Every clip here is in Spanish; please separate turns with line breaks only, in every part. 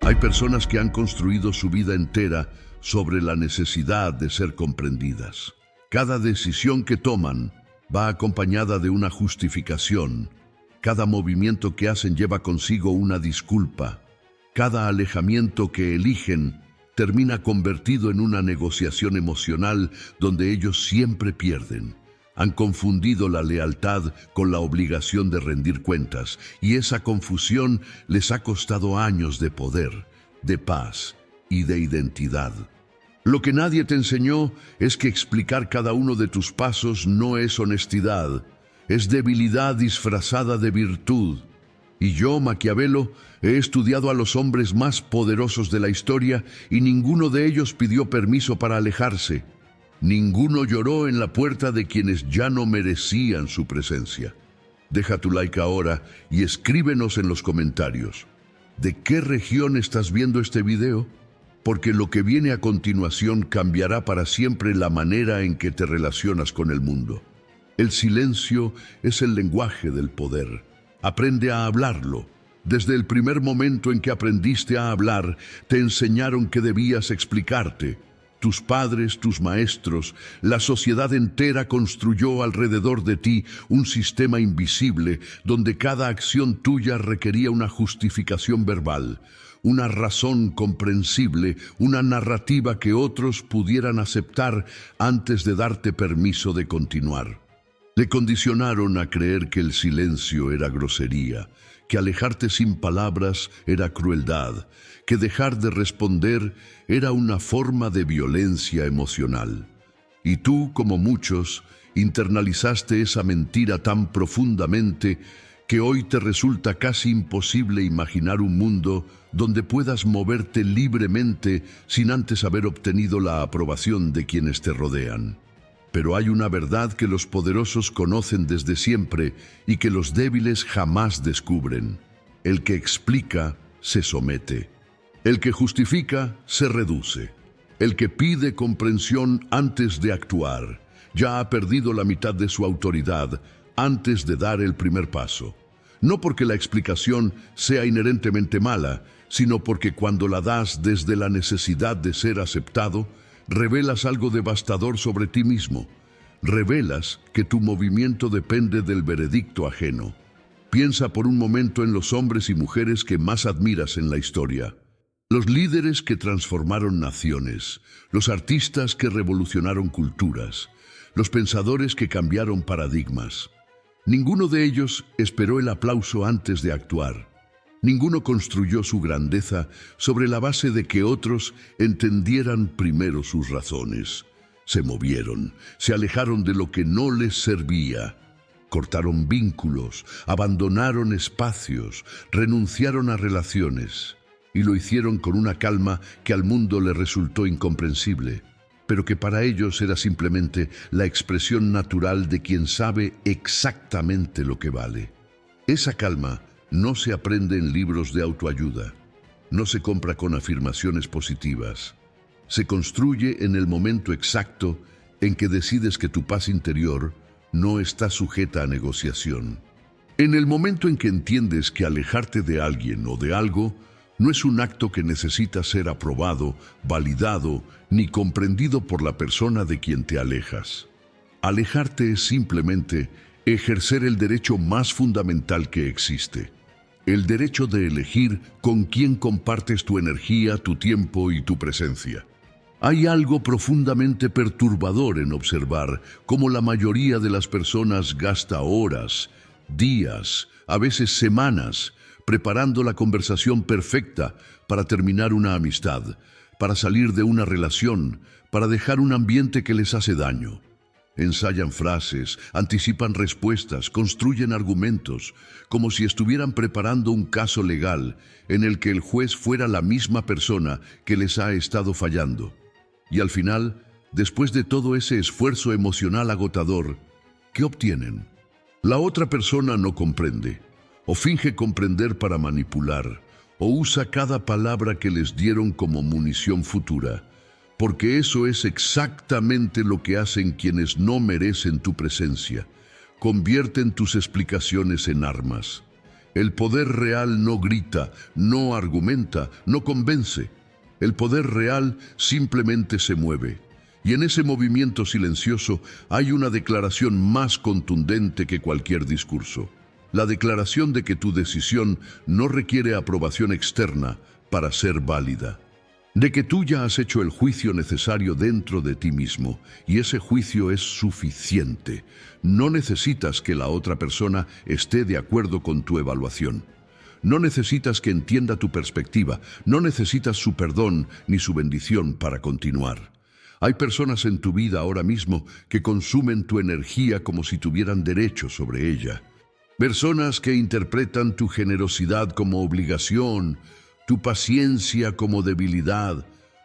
Hay personas que han construido su vida entera sobre la necesidad de ser comprendidas. Cada decisión que toman va acompañada de una justificación. Cada movimiento que hacen lleva consigo una disculpa. Cada alejamiento que eligen termina convertido en una negociación emocional donde ellos siempre pierden. Han confundido la lealtad con la obligación de rendir cuentas, y esa confusión les ha costado años de poder, de paz y de identidad. Lo que nadie te enseñó es que explicar cada uno de tus pasos no es honestidad, es debilidad disfrazada de virtud. Y yo, Maquiavelo, he estudiado a los hombres más poderosos de la historia y ninguno de ellos pidió permiso para alejarse. Ninguno lloró en la puerta de quienes ya no merecían su presencia. Deja tu like ahora y escríbenos en los comentarios. ¿De qué región estás viendo este video? Porque lo que viene a continuación cambiará para siempre la manera en que te relacionas con el mundo. El silencio es el lenguaje del poder. Aprende a hablarlo. Desde el primer momento en que aprendiste a hablar, te enseñaron que debías explicarte. Tus padres, tus maestros, la sociedad entera construyó alrededor de ti un sistema invisible donde cada acción tuya requería una justificación verbal, una razón comprensible, una narrativa que otros pudieran aceptar antes de darte permiso de continuar. Le condicionaron a creer que el silencio era grosería, que alejarte sin palabras era crueldad, que dejar de responder era una forma de violencia emocional. Y tú, como muchos, internalizaste esa mentira tan profundamente que hoy te resulta casi imposible imaginar un mundo donde puedas moverte libremente sin antes haber obtenido la aprobación de quienes te rodean. Pero hay una verdad que los poderosos conocen desde siempre y que los débiles jamás descubren. El que explica se somete. El que justifica se reduce. El que pide comprensión antes de actuar ya ha perdido la mitad de su autoridad antes de dar el primer paso. No porque la explicación sea inherentemente mala, sino porque cuando la das desde la necesidad de ser aceptado, revelas algo devastador sobre ti mismo. Revelas que tu movimiento depende del veredicto ajeno. Piensa por un momento en los hombres y mujeres que más admiras en la historia. Los líderes que transformaron naciones, los artistas que revolucionaron culturas, los pensadores que cambiaron paradigmas. Ninguno de ellos esperó el aplauso antes de actuar. Ninguno construyó su grandeza sobre la base de que otros entendieran primero sus razones. Se movieron, se alejaron de lo que no les servía. Cortaron vínculos, abandonaron espacios, renunciaron a relaciones. Y lo hicieron con una calma que al mundo le resultó incomprensible, pero que para ellos era simplemente la expresión natural de quien sabe exactamente lo que vale. Esa calma no se aprende en libros de autoayuda, no se compra con afirmaciones positivas. Se construye en el momento exacto en que decides que tu paz interior no está sujeta a negociación. En el momento en que entiendes que alejarte de alguien o de algo no es un acto que necesita ser aprobado, validado, ni comprendido por la persona de quien te alejas. Alejarte es simplemente ejercer el derecho más fundamental que existe. El derecho de elegir con quién compartes tu energía, tu tiempo y tu presencia. Hay algo profundamente perturbador en observar cómo la mayoría de las personas gasta horas, días, a veces semanas, preparando la conversación perfecta para terminar una amistad, para salir de una relación, para dejar un ambiente que les hace daño. Ensayan frases, anticipan respuestas, construyen argumentos, como si estuvieran preparando un caso legal en el que el juez fuera la misma persona que les ha estado fallando. Y al final, después de todo ese esfuerzo emocional agotador, ¿qué obtienen? La otra persona no comprende, o finge comprender para manipular, o usa cada palabra que les dieron como munición futura, porque eso es exactamente lo que hacen quienes no merecen tu presencia. Convierten tus explicaciones en armas. El poder real no grita, no argumenta, no convence. El poder real simplemente se mueve. Y en ese movimiento silencioso hay una declaración más contundente que cualquier discurso. La declaración de que tu decisión no requiere aprobación externa para ser válida. De que tú ya has hecho el juicio necesario dentro de ti mismo, y ese juicio es suficiente. No necesitas que la otra persona esté de acuerdo con tu evaluación. No necesitas que entienda tu perspectiva, no necesitas su perdón ni su bendición para continuar. Hay personas en tu vida ahora mismo que consumen tu energía como si tuvieran derecho sobre ella. Personas que interpretan tu generosidad como obligación, tu paciencia como debilidad,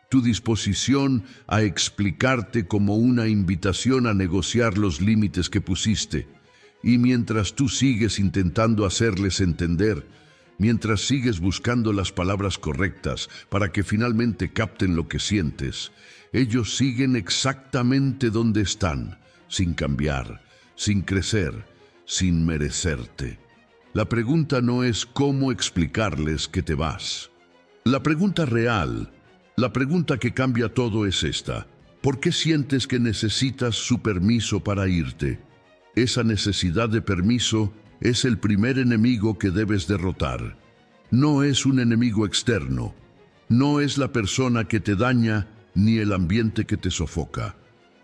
tu disposición a explicarte como una invitación a negociar los límites que pusiste. Y mientras tú sigues intentando hacerles entender, mientras sigues buscando las palabras correctas para que finalmente capten lo que sientes, ellos siguen exactamente donde están, sin cambiar, sin crecer, sin merecerte. La pregunta no es cómo explicarles que te vas. La pregunta real, la pregunta que cambia todo es esta: ¿por qué sientes que necesitas su permiso para irte? Esa necesidad de permiso es el primer enemigo que debes derrotar. No es un enemigo externo, no es la persona que te daña ni el ambiente que te sofoca.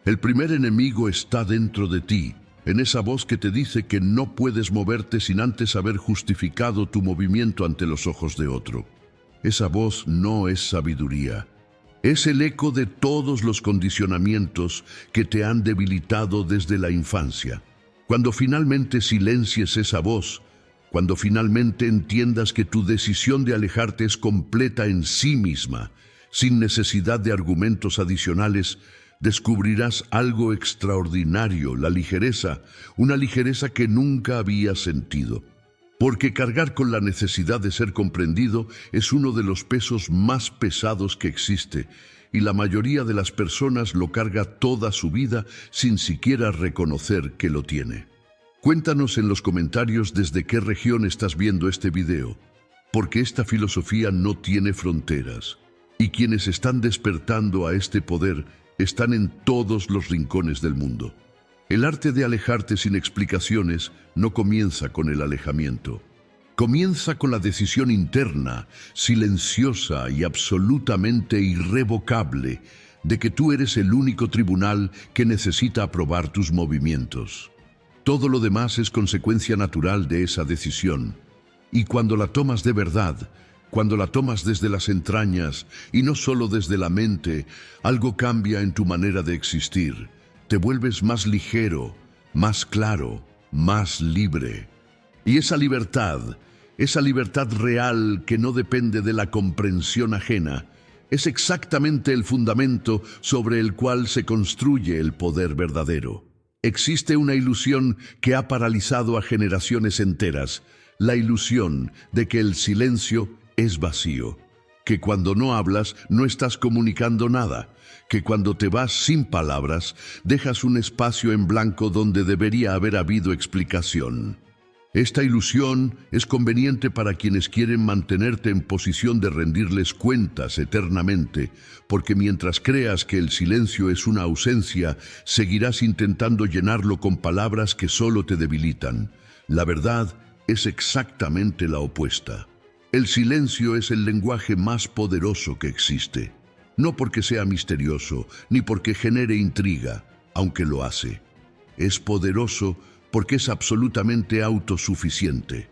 El primer enemigo está dentro de ti, en esa voz que te dice que no puedes moverte sin antes haber justificado tu movimiento ante los ojos de otro. Esa voz no es sabiduría. Es el eco de todos los condicionamientos que te han debilitado desde la infancia. Cuando finalmente silencies esa voz, cuando finalmente entiendas que tu decisión de alejarte es completa en sí misma, sin necesidad de argumentos adicionales, descubrirás algo extraordinario, la ligereza, una ligereza que nunca habías sentido. Porque cargar con la necesidad de ser comprendido es uno de los pesos más pesados que existe, y la mayoría de las personas lo carga toda su vida sin siquiera reconocer que lo tiene. Cuéntanos en los comentarios desde qué región estás viendo este video, porque esta filosofía no tiene fronteras, y quienes están despertando a este poder están en todos los rincones del mundo. El arte de alejarte sin explicaciones no comienza con el alejamiento. Comienza con la decisión interna, silenciosa y absolutamente irrevocable, de que tú eres el único tribunal que necesita aprobar tus movimientos. Todo lo demás es consecuencia natural de esa decisión. Y cuando la tomas de verdad, cuando la tomas desde las entrañas y no solo desde la mente, algo cambia en tu manera de existir. Te vuelves más ligero, más claro, más libre. Y esa libertad real que no depende de la comprensión ajena, es exactamente el fundamento sobre el cual se construye el poder verdadero. Existe una ilusión que ha paralizado a generaciones enteras, la ilusión de que el silencio es vacío, que cuando no hablas no estás comunicando nada, que cuando te vas sin palabras dejas un espacio en blanco donde debería haber habido explicación. Esta ilusión es conveniente para quienes quieren mantenerte en posición de rendirles cuentas eternamente, porque mientras creas que el silencio es una ausencia, seguirás intentando llenarlo con palabras que solo te debilitan. La verdad es exactamente la opuesta. El silencio es el lenguaje más poderoso que existe. No porque sea misterioso, ni porque genere intriga, aunque lo hace. Es poderoso porque es absolutamente autosuficiente.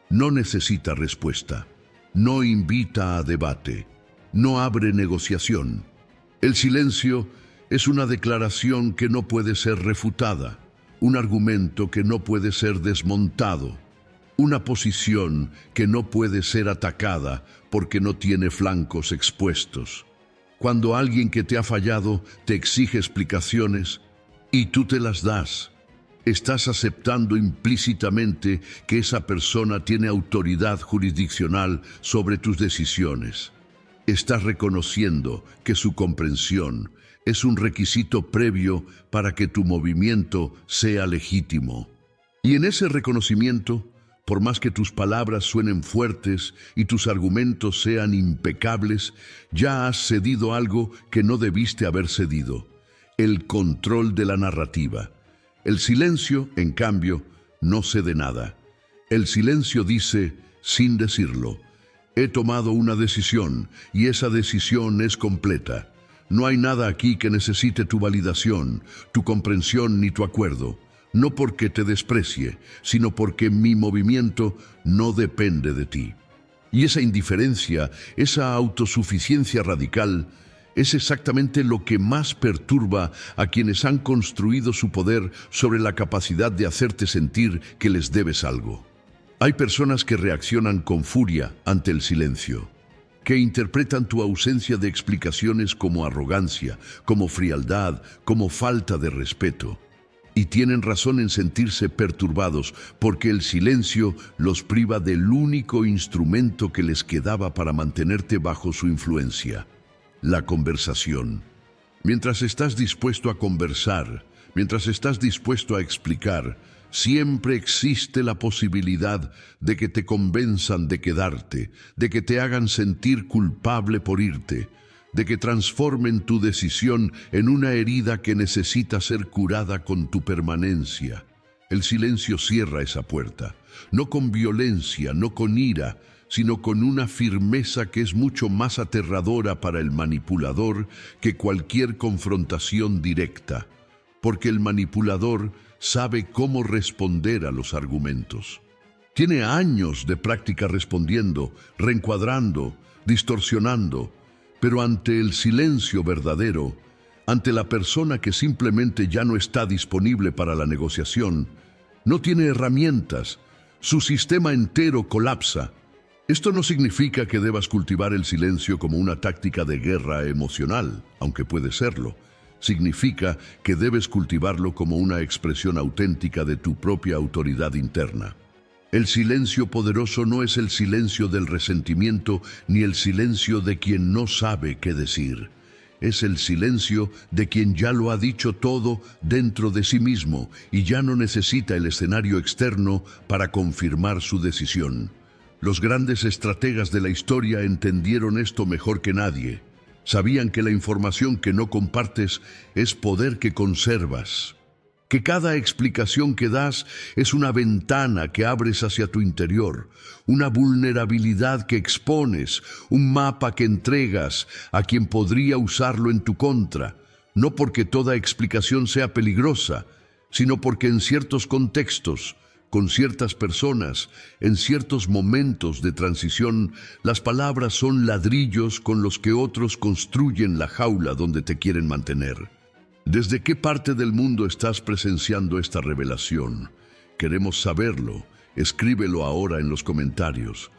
No necesita respuesta. No invita a debate. No abre negociación. El silencio es una declaración que no puede ser refutada, un argumento que no puede ser desmontado, una posición que no puede ser atacada porque no tiene flancos expuestos. Cuando alguien que te ha fallado te exige explicaciones y tú te las das, estás aceptando implícitamente que esa persona tiene autoridad jurisdiccional sobre tus decisiones. Estás reconociendo que su comprensión es un requisito previo para que tu movimiento sea legítimo. Y en ese reconocimiento, Por más que tus palabras suenen fuertes y tus argumentos sean impecables, ya has cedido algo que no debiste haber cedido: el control de la narrativa. El silencio, en cambio, no cede nada. El silencio dice, sin decirlo: he tomado una decisión y esa decisión es completa. No hay nada aquí que necesite tu validación, tu comprensión ni tu acuerdo. No porque te desprecie, sino porque mi movimiento no depende de ti. Y esa indiferencia, esa autosuficiencia radical, es exactamente lo que más perturba a quienes han construido su poder sobre la capacidad de hacerte sentir que les debes algo. Hay personas que reaccionan con furia ante el silencio, que interpretan tu ausencia de explicaciones como arrogancia, como frialdad, como falta de respeto. Y tienen razón en sentirse perturbados, porque el silencio los priva del único instrumento que les quedaba para mantenerte bajo su influencia: la conversación. Mientras estás dispuesto a conversar, mientras estás dispuesto a explicar, siempre existe la posibilidad de que te convenzan de quedarte, de que te hagan sentir culpable por irte, de que transformen tu decisión en una herida que necesita ser curada con tu permanencia. El silencio cierra esa puerta, no con violencia, no con ira, sino con una firmeza que es mucho más aterradora para el manipulador que cualquier confrontación directa, porque el manipulador sabe cómo responder a los argumentos. Tiene años de práctica respondiendo, reencuadrando, distorsionando, pero ante el silencio verdadero, ante la persona que simplemente ya no está disponible para la negociación, no tiene herramientas, su sistema entero colapsa. Esto no significa que debas cultivar el silencio como una táctica de guerra emocional, aunque puede serlo. Significa que debes cultivarlo como una expresión auténtica de tu propia autoridad interna. El silencio poderoso no es el silencio del resentimiento ni el silencio de quien no sabe qué decir. Es el silencio de quien ya lo ha dicho todo dentro de sí mismo y ya no necesita el escenario externo para confirmar su decisión. Los grandes estrategas de la historia entendieron esto mejor que nadie. Sabían que la información que no compartes es poder que conservas, que cada explicación que das es una ventana que abres hacia tu interior, una vulnerabilidad que expones, un mapa que entregas a quien podría usarlo en tu contra, no porque toda explicación sea peligrosa, sino porque en ciertos contextos, con ciertas personas, en ciertos momentos de transición, las palabras son ladrillos con los que otros construyen la jaula donde te quieren mantener. ¿Desde qué parte del mundo estás presenciando esta revelación? Queremos saberlo. Escríbelo ahora en los comentarios,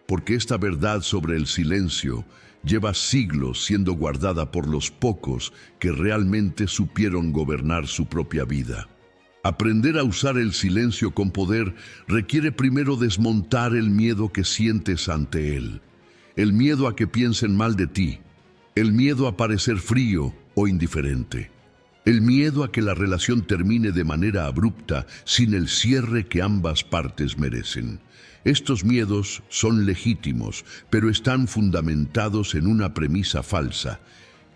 porque esta verdad sobre el silencio lleva siglos siendo guardada por los pocos que realmente supieron gobernar su propia vida. Aprender a usar el silencio con poder requiere primero desmontar el miedo que sientes ante él, el miedo a que piensen mal de ti, el miedo a parecer frío o indiferente, el miedo a que la relación termine de manera abrupta sin el cierre que ambas partes merecen. Estos miedos son legítimos, pero están fundamentados en una premisa falsa: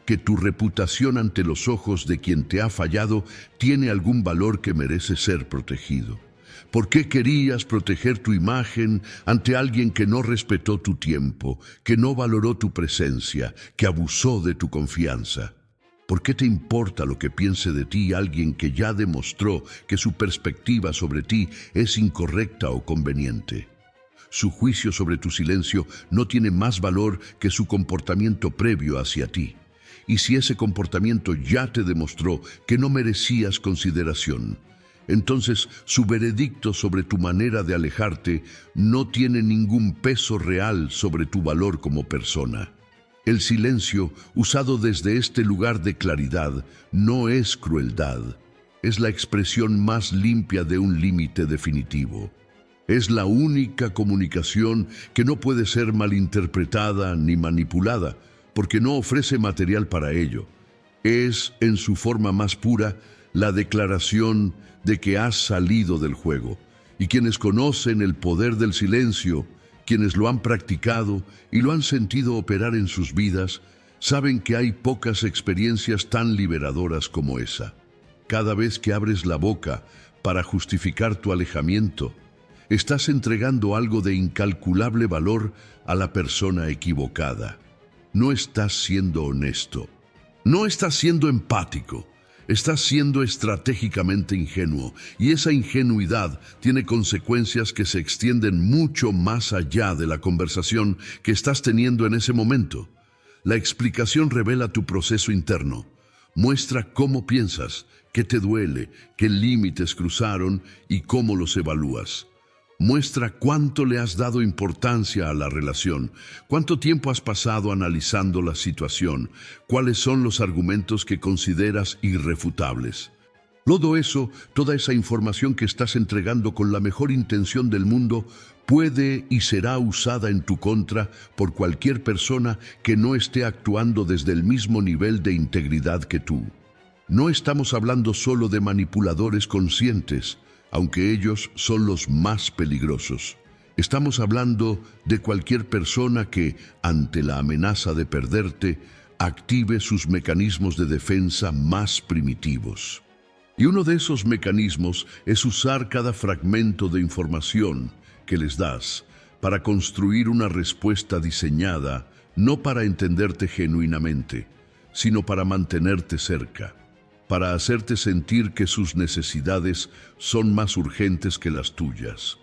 que tu reputación ante los ojos de quien te ha fallado tiene algún valor que merece ser protegido. ¿Por qué querías proteger tu imagen ante alguien que no respetó tu tiempo, que no valoró tu presencia, que abusó de tu confianza? ¿Por qué te importa lo que piense de ti alguien que ya demostró que su perspectiva sobre ti es incorrecta o conveniente? Su juicio sobre tu silencio no tiene más valor que su comportamiento previo hacia ti. Y si ese comportamiento ya te demostró que no merecías consideración, entonces su veredicto sobre tu manera de alejarte no tiene ningún peso real sobre tu valor como persona. El silencio, usado desde este lugar de claridad, no es crueldad. Es la expresión más limpia de un límite definitivo. Es la única comunicación que no puede ser malinterpretada ni manipulada, porque no ofrece material para ello. Es, en su forma más pura, la declaración de que has salido del juego, Y quienes conocen el poder del silencio, quienes lo han practicado y lo han sentido operar en sus vidas, saben que hay pocas experiencias tan liberadoras como esa. Cada vez que abres la boca para justificar tu alejamiento, estás entregando algo de incalculable valor a la persona equivocada. No estás siendo honesto. No estás siendo empático. Estás siendo estratégicamente ingenuo, y esa ingenuidad tiene consecuencias que se extienden mucho más allá de la conversación que estás teniendo en ese momento. La explicación revela tu proceso interno. Muestra cómo piensas, qué te duele, qué límites cruzaron y cómo los evalúas. Muestra cuánto le has dado importancia a la relación, cuánto tiempo has pasado analizando la situación, cuáles son los argumentos que consideras irrefutables. Todo eso, toda esa información que estás entregando con la mejor intención del mundo, puede y será usada en tu contra por cualquier persona que no esté actuando desde el mismo nivel de integridad que tú. No estamos hablando solo de manipuladores conscientes, aunque ellos son los más peligrosos. Estamos hablando de cualquier persona que, ante la amenaza de perderte, active sus mecanismos de defensa más primitivos. Y uno de esos mecanismos es usar cada fragmento de información que les das para construir una respuesta diseñada no para entenderte genuinamente, sino para mantenerte cerca, para hacerte sentir que sus necesidades son más urgentes que las tuyas,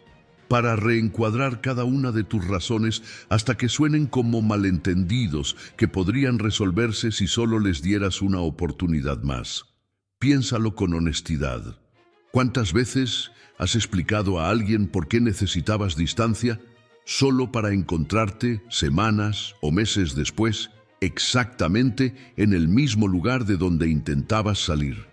para reencuadrar cada una de tus razones hasta que suenen como malentendidos que podrían resolverse si solo les dieras una oportunidad más. Piénsalo con honestidad. ¿Cuántas veces has explicado a alguien por qué necesitabas distancia solo para encontrarte semanas o meses después exactamente en el mismo lugar de donde intentabas salir?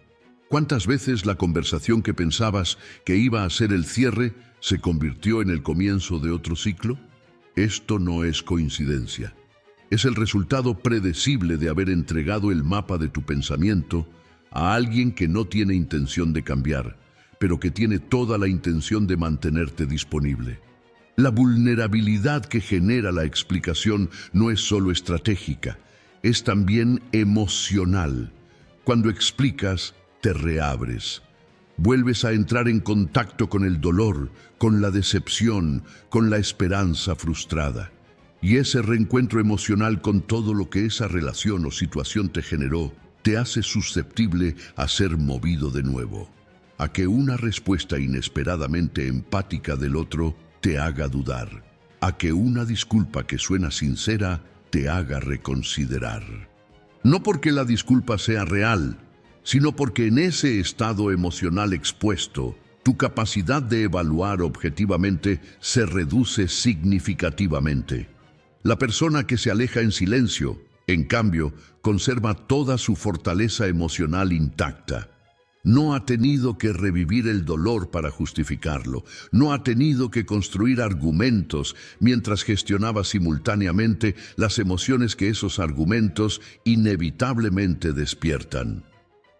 ¿Cuántas veces la conversación que pensabas que iba a ser el cierre se convirtió en el comienzo de otro ciclo? Esto no es coincidencia. Es el resultado predecible de haber entregado el mapa de tu pensamiento a alguien que no tiene intención de cambiar, pero que tiene toda la intención de mantenerte disponible. La vulnerabilidad que genera la explicación no es solo estratégica, es también emocional. Cuando explicas, te reabres. Vuelves a entrar en contacto con el dolor, con la decepción, con la esperanza frustrada. Y ese reencuentro emocional con todo lo que esa relación o situación te generó, te hace susceptible a ser movido de nuevo, a que una respuesta inesperadamente empática del otro te haga dudar, a que una disculpa que suena sincera te haga reconsiderar. No porque la disculpa sea real, sino porque en ese estado emocional expuesto, tu capacidad de evaluar objetivamente se reduce significativamente. La persona que se aleja en silencio, en cambio, conserva toda su fortaleza emocional intacta. No ha tenido que revivir el dolor para justificarlo. No ha tenido que construir argumentos mientras gestionaba simultáneamente las emociones que esos argumentos inevitablemente despiertan.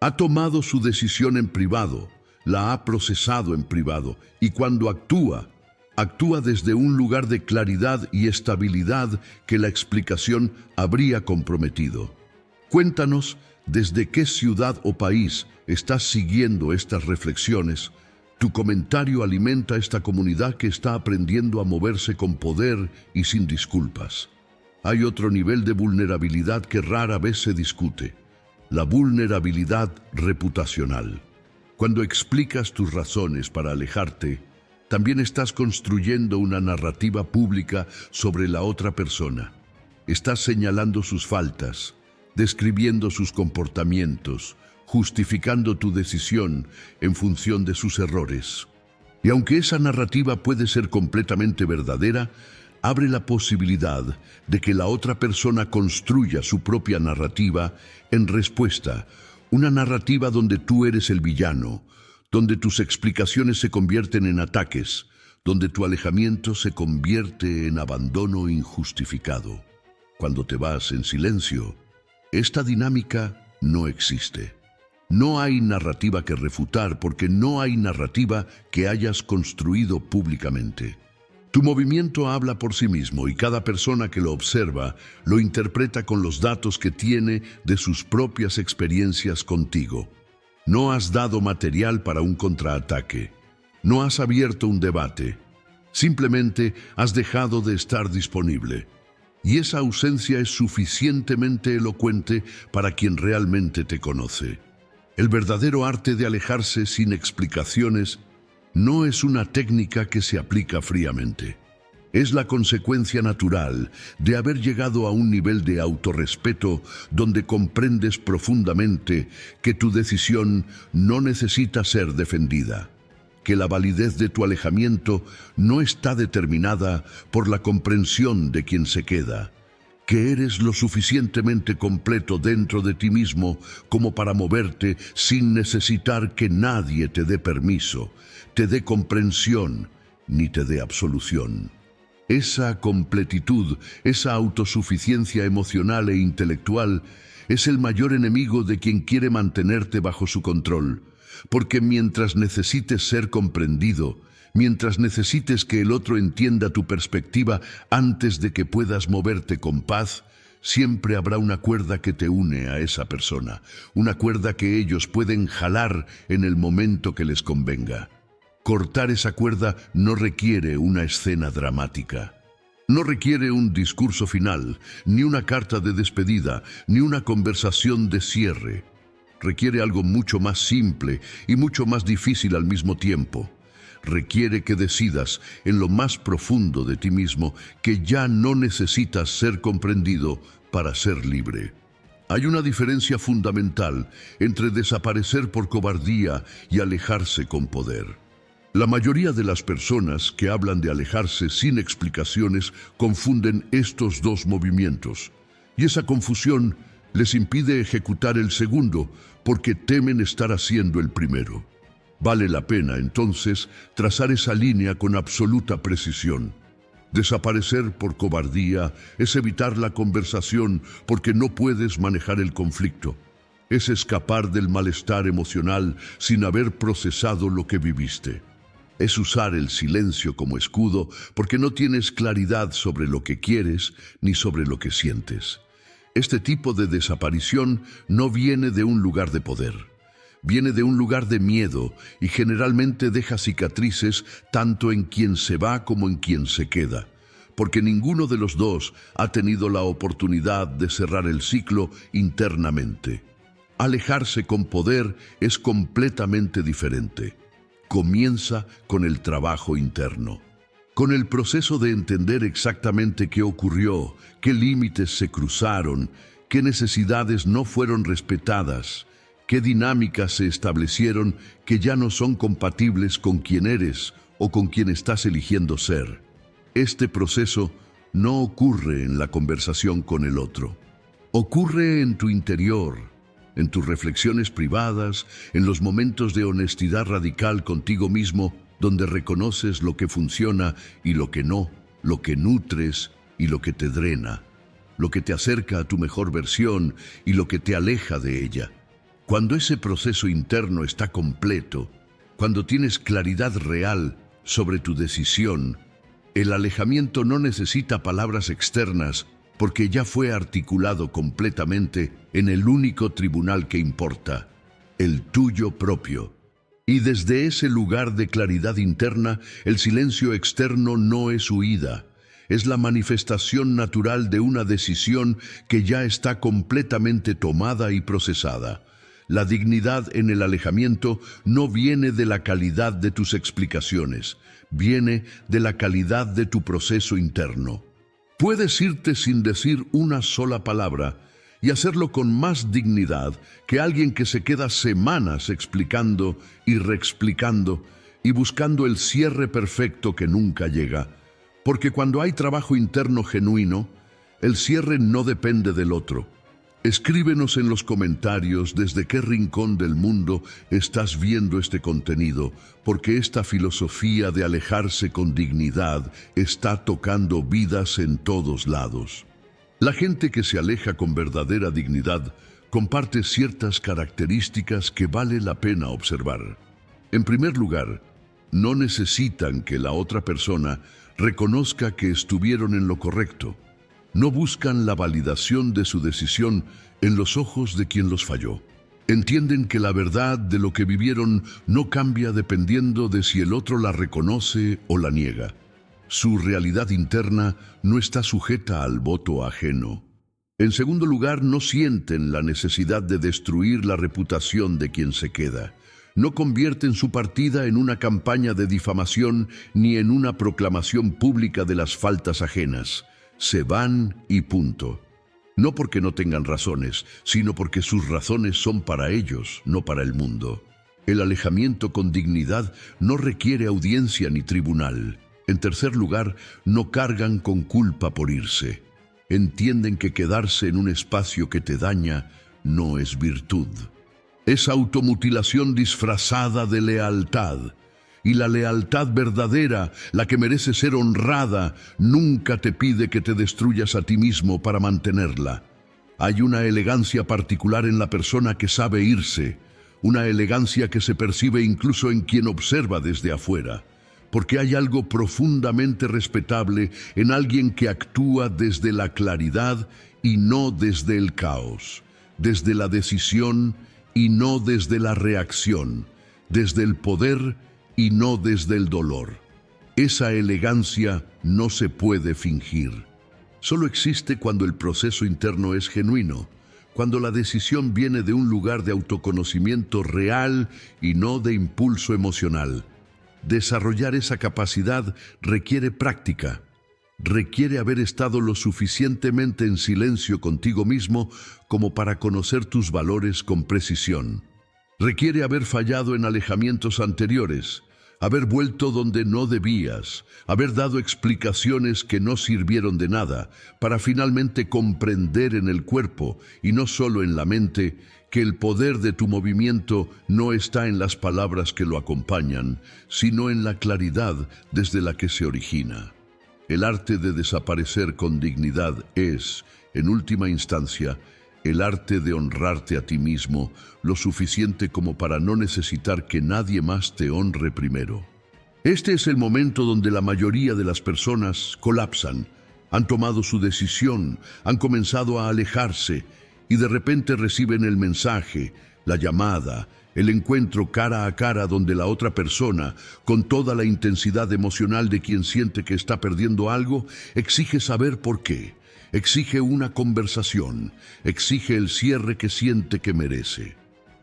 Ha tomado su decisión en privado, la ha procesado en privado, y cuando actúa desde un lugar de claridad y estabilidad que la explicación habría comprometido. Cuéntanos desde qué ciudad o país estás siguiendo estas reflexiones. Tu comentario alimenta esta comunidad que está aprendiendo a moverse con poder y sin disculpas. Hay otro nivel de vulnerabilidad que rara vez se discute: la vulnerabilidad reputacional. Cuando explicas tus razones para alejarte, también estás construyendo una narrativa pública sobre la otra persona. Estás señalando sus faltas, describiendo sus comportamientos, justificando tu decisión en función de sus errores. Y aunque esa narrativa puede ser completamente verdadera, abre la posibilidad de que la otra persona construya su propia narrativa en respuesta, una narrativa donde tú eres el villano, donde tus explicaciones se convierten en ataques, donde tu alejamiento se convierte en abandono injustificado. Cuando te vas en silencio, esta dinámica no existe. No hay narrativa que refutar porque no hay narrativa que hayas construido públicamente. Tu movimiento habla por sí mismo y cada persona que lo observa lo interpreta con los datos que tiene de sus propias experiencias contigo. No has dado material para un contraataque. No has abierto un debate. Simplemente has dejado de estar disponible. Y esa ausencia es suficientemente elocuente para quien realmente te conoce. El verdadero arte de alejarse sin explicaciones no es una técnica que se aplica fríamente. Es la consecuencia natural de haber llegado a un nivel de autorrespeto donde comprendes profundamente que tu decisión no necesita ser defendida, que la validez de tu alejamiento no está determinada por la comprensión de quien se queda, que eres lo suficientemente completo dentro de ti mismo como para moverte sin necesitar que nadie te dé permiso, te dé comprensión, ni te dé absolución. Esa completitud, esa autosuficiencia emocional e intelectual es el mayor enemigo de quien quiere mantenerte bajo su control, porque mientras necesites ser comprendido, mientras necesites que el otro entienda tu perspectiva antes de que puedas moverte con paz, siempre habrá una cuerda que te une a esa persona, una cuerda que ellos pueden jalar en el momento que les convenga. Cortar esa cuerda no requiere una escena dramática. No requiere un discurso final, ni una carta de despedida, ni una conversación de cierre. Requiere algo mucho más simple y mucho más difícil al mismo tiempo. Requiere que decidas en lo más profundo de ti mismo que ya no necesitas ser comprendido para ser libre. Hay una diferencia fundamental entre desaparecer por cobardía y alejarse con poder. La mayoría de las personas que hablan de alejarse sin explicaciones confunden estos dos movimientos, y esa confusión les impide ejecutar el segundo porque temen estar haciendo el primero. Vale la pena, entonces, trazar esa línea con absoluta precisión. Desaparecer por cobardía es evitar la conversación porque no puedes manejar el conflicto. Es escapar del malestar emocional sin haber procesado lo que viviste. Es usar el silencio como escudo porque no tienes claridad sobre lo que quieres ni sobre lo que sientes. Este tipo de desaparición no viene de un lugar de poder. Viene de un lugar de miedo y generalmente deja cicatrices tanto en quien se va como en quien se queda, porque ninguno de los dos ha tenido la oportunidad de cerrar el ciclo internamente. Alejarse con poder es completamente diferente. Comienza con el trabajo interno, con el proceso de entender exactamente qué ocurrió, qué límites se cruzaron, qué necesidades no fueron respetadas, qué dinámicas se establecieron que ya no son compatibles con quien eres o con quien estás eligiendo ser. Este proceso no ocurre en la conversación con el otro. Ocurre en tu interior, en tus reflexiones privadas, en los momentos de honestidad radical contigo mismo, donde reconoces lo que funciona y lo que no, lo que nutres y lo que te drena, lo que te acerca a tu mejor versión y lo que te aleja de ella. Cuando ese proceso interno está completo, cuando tienes claridad real sobre tu decisión, el alejamiento no necesita palabras externas porque ya fue articulado completamente en el único tribunal que importa, el tuyo propio. Y desde ese lugar de claridad interna, el silencio externo no es huida, es la manifestación natural de una decisión que ya está completamente tomada y procesada. La dignidad en el alejamiento no viene de la calidad de tus explicaciones, viene de la calidad de tu proceso interno. Puedes irte sin decir una sola palabra y hacerlo con más dignidad que alguien que se queda semanas explicando y reexplicando y buscando el cierre perfecto que nunca llega. Porque cuando hay trabajo interno genuino, el cierre no depende del otro. Escríbenos en los comentarios desde qué rincón del mundo estás viendo este contenido, porque esta filosofía de alejarse con dignidad está tocando vidas en todos lados. La gente que se aleja con verdadera dignidad comparte ciertas características que vale la pena observar. En primer lugar, no necesitan que la otra persona reconozca que estuvieron en lo correcto. No buscan la validación de su decisión en los ojos de quien los falló. Entienden que la verdad de lo que vivieron no cambia dependiendo de si el otro la reconoce o la niega. Su realidad interna no está sujeta al voto ajeno. En segundo lugar, no sienten la necesidad de destruir la reputación de quien se queda. No convierten su partida en una campaña de difamación ni en una proclamación pública de las faltas ajenas. Se van y punto. No porque no tengan razones, sino porque sus razones son para ellos, no para el mundo. El alejamiento con dignidad no requiere audiencia ni tribunal. En tercer lugar, no cargan con culpa por irse. Entienden que quedarse en un espacio que te daña no es virtud. Es automutilación disfrazada de lealtad. Y la lealtad verdadera, la que merece ser honrada, nunca te pide que te destruyas a ti mismo para mantenerla. Hay una elegancia particular en la persona que sabe irse, una elegancia que se percibe incluso en quien observa desde afuera, porque hay algo profundamente respetable en alguien que actúa desde la claridad y no desde el caos, desde la decisión y no desde la reacción, desde el poder y no desde el dolor. Esa elegancia no se puede fingir. Solo existe cuando el proceso interno es genuino, cuando la decisión viene de un lugar de autoconocimiento real y no de impulso emocional. Desarrollar esa capacidad requiere práctica, requiere haber estado lo suficientemente en silencio contigo mismo como para conocer tus valores con precisión. Requiere haber fallado en alejamientos anteriores, haber vuelto donde no debías, haber dado explicaciones que no sirvieron de nada, para finalmente comprender en el cuerpo, y no solo en la mente, que el poder de tu movimiento no está en las palabras que lo acompañan, sino en la claridad desde la que se origina. El arte de desaparecer con dignidad es, en última instancia, el arte de honrarte a ti mismo lo suficiente como para no necesitar que nadie más te honre primero. Este es el momento donde la mayoría de las personas colapsan, han tomado su decisión, han comenzado a alejarse y de repente reciben el mensaje, la llamada, el encuentro cara a cara donde la otra persona, con toda la intensidad emocional de quien siente que está perdiendo algo, exige saber por qué. Exige una conversación, exige el cierre que siente que merece.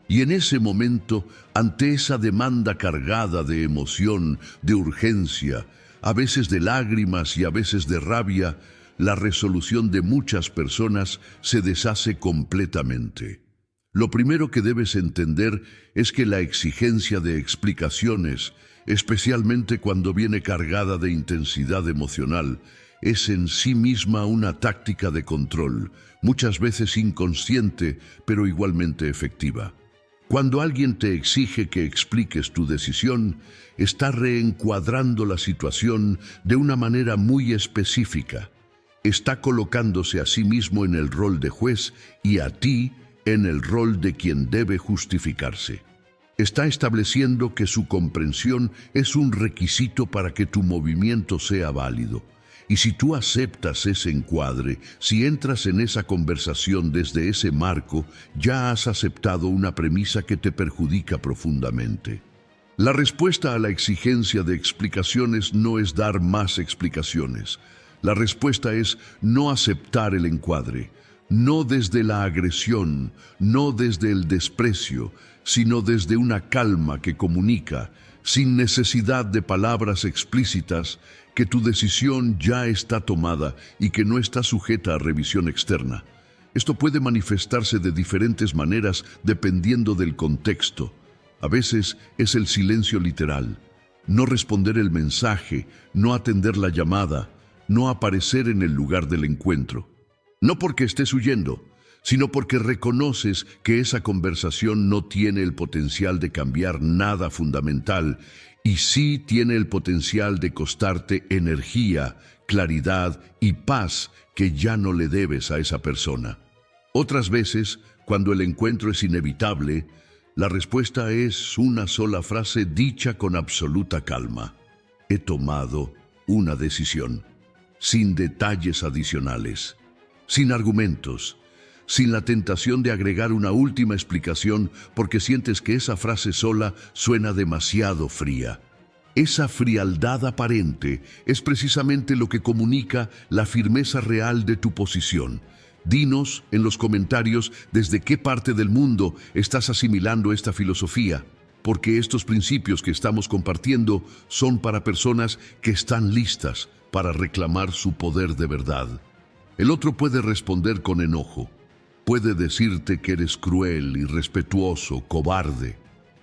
Y en ese momento, ante esa demanda cargada de emoción, de urgencia, a veces de lágrimas y a veces de rabia, la resolución de muchas personas se deshace completamente. Lo primero que debes entender es que la exigencia de explicaciones, especialmente cuando viene cargada de intensidad emocional, es en sí misma una táctica de control, muchas veces inconsciente, pero igualmente efectiva. Cuando alguien te exige que expliques tu decisión, está reencuadrando la situación de una manera muy específica. Está colocándose a sí mismo en el rol de juez y a ti en el rol de quien debe justificarse. Está estableciendo que su comprensión es un requisito para que tu movimiento sea válido. Y si tú aceptas ese encuadre, si entras en esa conversación desde ese marco, ya has aceptado una premisa que te perjudica profundamente. La respuesta a la exigencia de explicaciones no es dar más explicaciones. La respuesta es no aceptar el encuadre, no desde la agresión, no desde el desprecio, sino desde una calma que comunica, sin necesidad de palabras explícitas, que tu decisión ya está tomada y que no está sujeta a revisión externa. Esto puede manifestarse de diferentes maneras dependiendo del contexto. A veces es el silencio literal, no responder el mensaje, no atender la llamada, no aparecer en el lugar del encuentro. No porque estés huyendo, sino porque reconoces que esa conversación no tiene el potencial de cambiar nada fundamental y sí tiene el potencial de costarte energía claridad y paz que ya no le debes a esa persona. Otras veces, cuando el encuentro es inevitable, la respuesta es una sola frase dicha con absoluta calma. He tomado una decisión, sin detalles adicionales, sin argumentos, sin la tentación de agregar una última explicación porque sientes que esa frase sola suena demasiado fría. Esa frialdad aparente es precisamente lo que comunica la firmeza real de tu posición. Dinos en los comentarios desde qué parte del mundo estás asimilando esta filosofía, porque estos principios que estamos compartiendo son para personas que están listas para reclamar su poder de verdad. El otro puede responder con enojo, puede decirte que eres cruel, irrespetuoso, cobarde.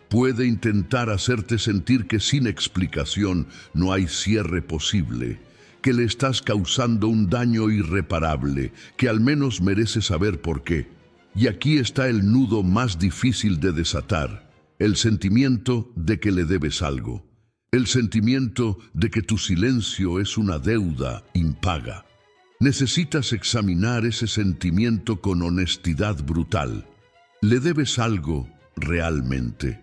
Puede intentar hacerte sentir que sin explicación no hay cierre posible, que le estás causando un daño irreparable, que al menos merece saber por qué. Y aquí está el nudo más difícil de desatar, el sentimiento de que le debes algo, el sentimiento de que tu silencio es una deuda impaga. Necesitas examinar ese sentimiento con honestidad brutal. ¿Le debes algo realmente?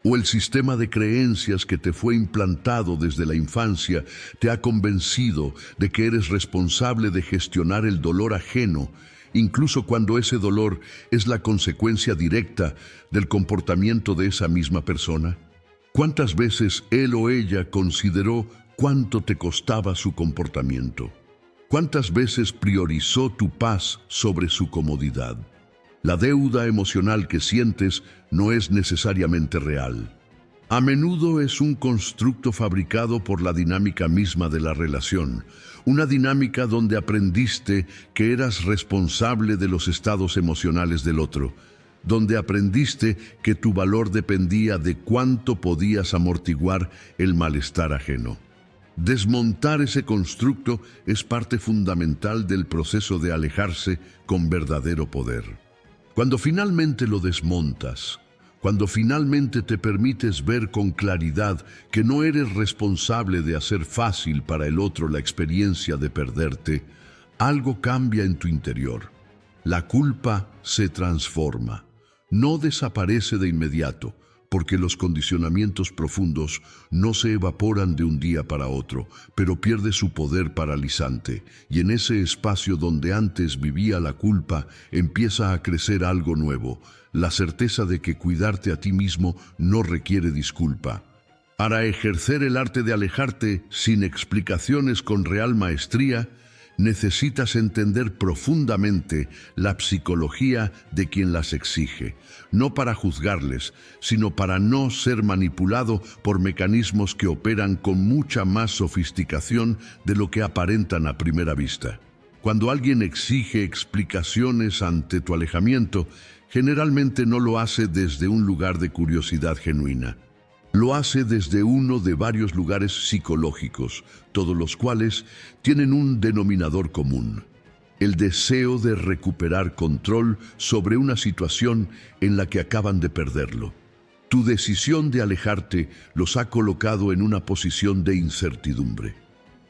¿O el sistema de creencias que te fue implantado desde la infancia te ha convencido de que eres responsable de gestionar el dolor ajeno, incluso cuando ese dolor es la consecuencia directa del comportamiento de esa misma persona? ¿Cuántas veces él o ella consideró cuánto te costaba su comportamiento? ¿Cuántas veces priorizó tu paz sobre su comodidad? La deuda emocional que sientes no es necesariamente real. A menudo es un constructo fabricado por la dinámica misma de la relación, una dinámica donde aprendiste que eras responsable de los estados emocionales del otro, donde aprendiste que tu valor dependía de cuánto podías amortiguar el malestar ajeno. Desmontar ese constructo es parte fundamental del proceso de alejarse con verdadero poder. Cuando finalmente lo desmontas, cuando finalmente te permites ver con claridad que no eres responsable de hacer fácil para el otro la experiencia de perderte, algo cambia en tu interior. La culpa se transforma, no desaparece de inmediato, porque los condicionamientos profundos no se evaporan de un día para otro, pero pierde su poder paralizante, y en ese espacio donde antes vivía la culpa empieza a crecer algo nuevo, la certeza de que cuidarte a ti mismo no requiere disculpa. Para ejercer el arte de alejarte sin explicaciones con real maestría, necesitas entender profundamente la psicología de quien las exige, no para juzgarles, sino para no ser manipulado por mecanismos que operan con mucha más sofisticación de lo que aparentan a primera vista. Cuando alguien exige explicaciones ante tu alejamiento, generalmente no lo hace desde un lugar de curiosidad genuina. Lo hace desde uno de varios lugares psicológicos, todos los cuales tienen un denominador común: el deseo de recuperar control sobre una situación en la que acaban de perderlo. Tu decisión de alejarte los ha colocado en una posición de incertidumbre.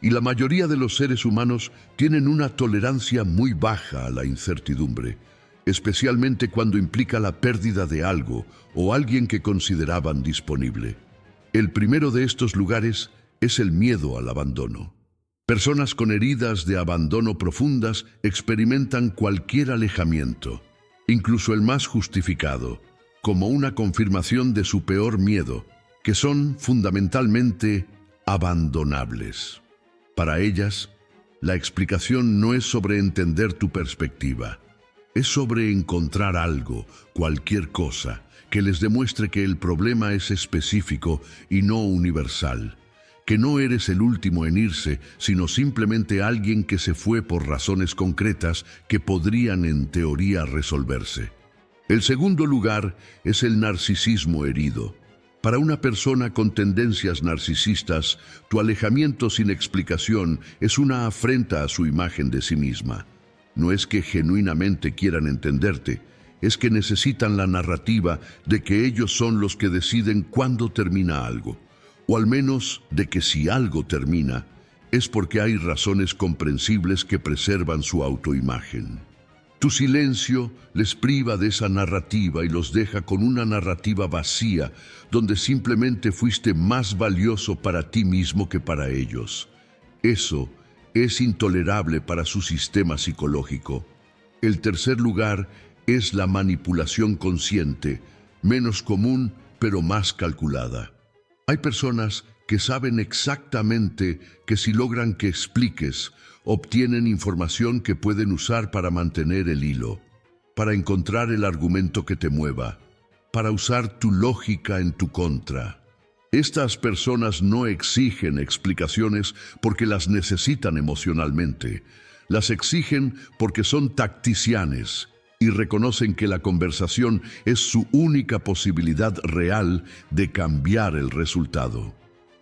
Y la mayoría de los seres humanos tienen una tolerancia muy baja a la incertidumbre, especialmente cuando implica la pérdida de algo o alguien que consideraban disponible. El primero de estos lugares es el miedo al abandono. Personas con heridas de abandono profundas experimentan cualquier alejamiento, incluso el más justificado, como una confirmación de su peor miedo, que son fundamentalmente abandonables. Para ellas, la explicación no es sobre entender tu perspectiva, es sobre encontrar algo, cualquier cosa, que les demuestre que el problema es específico y no universal, que no eres el último en irse, sino simplemente alguien que se fue por razones concretas que podrían en teoría resolverse. El segundo lugar es el narcisismo herido. Para una persona con tendencias narcisistas, tu alejamiento sin explicación es una afrenta a su imagen de sí misma. No es que genuinamente quieran entenderte, es que necesitan la narrativa de que ellos son los que deciden cuándo termina algo, o al menos de que si algo termina, es porque hay razones comprensibles que preservan su autoimagen. Tu silencio les priva de esa narrativa y los deja con una narrativa vacía, donde simplemente fuiste más valioso para ti mismo que para ellos. Eso es intolerable para su sistema psicológico. El tercer lugar es la manipulación consciente, menos común pero más calculada. Hay personas que saben exactamente que si logran que expliques, obtienen información que pueden usar para mantener el hilo, para encontrar el argumento que te mueva, para usar tu lógica en tu contra. Estas personas no exigen explicaciones porque las necesitan emocionalmente. Las exigen porque son tacticianes y reconocen que la conversación es su única posibilidad real de cambiar el resultado.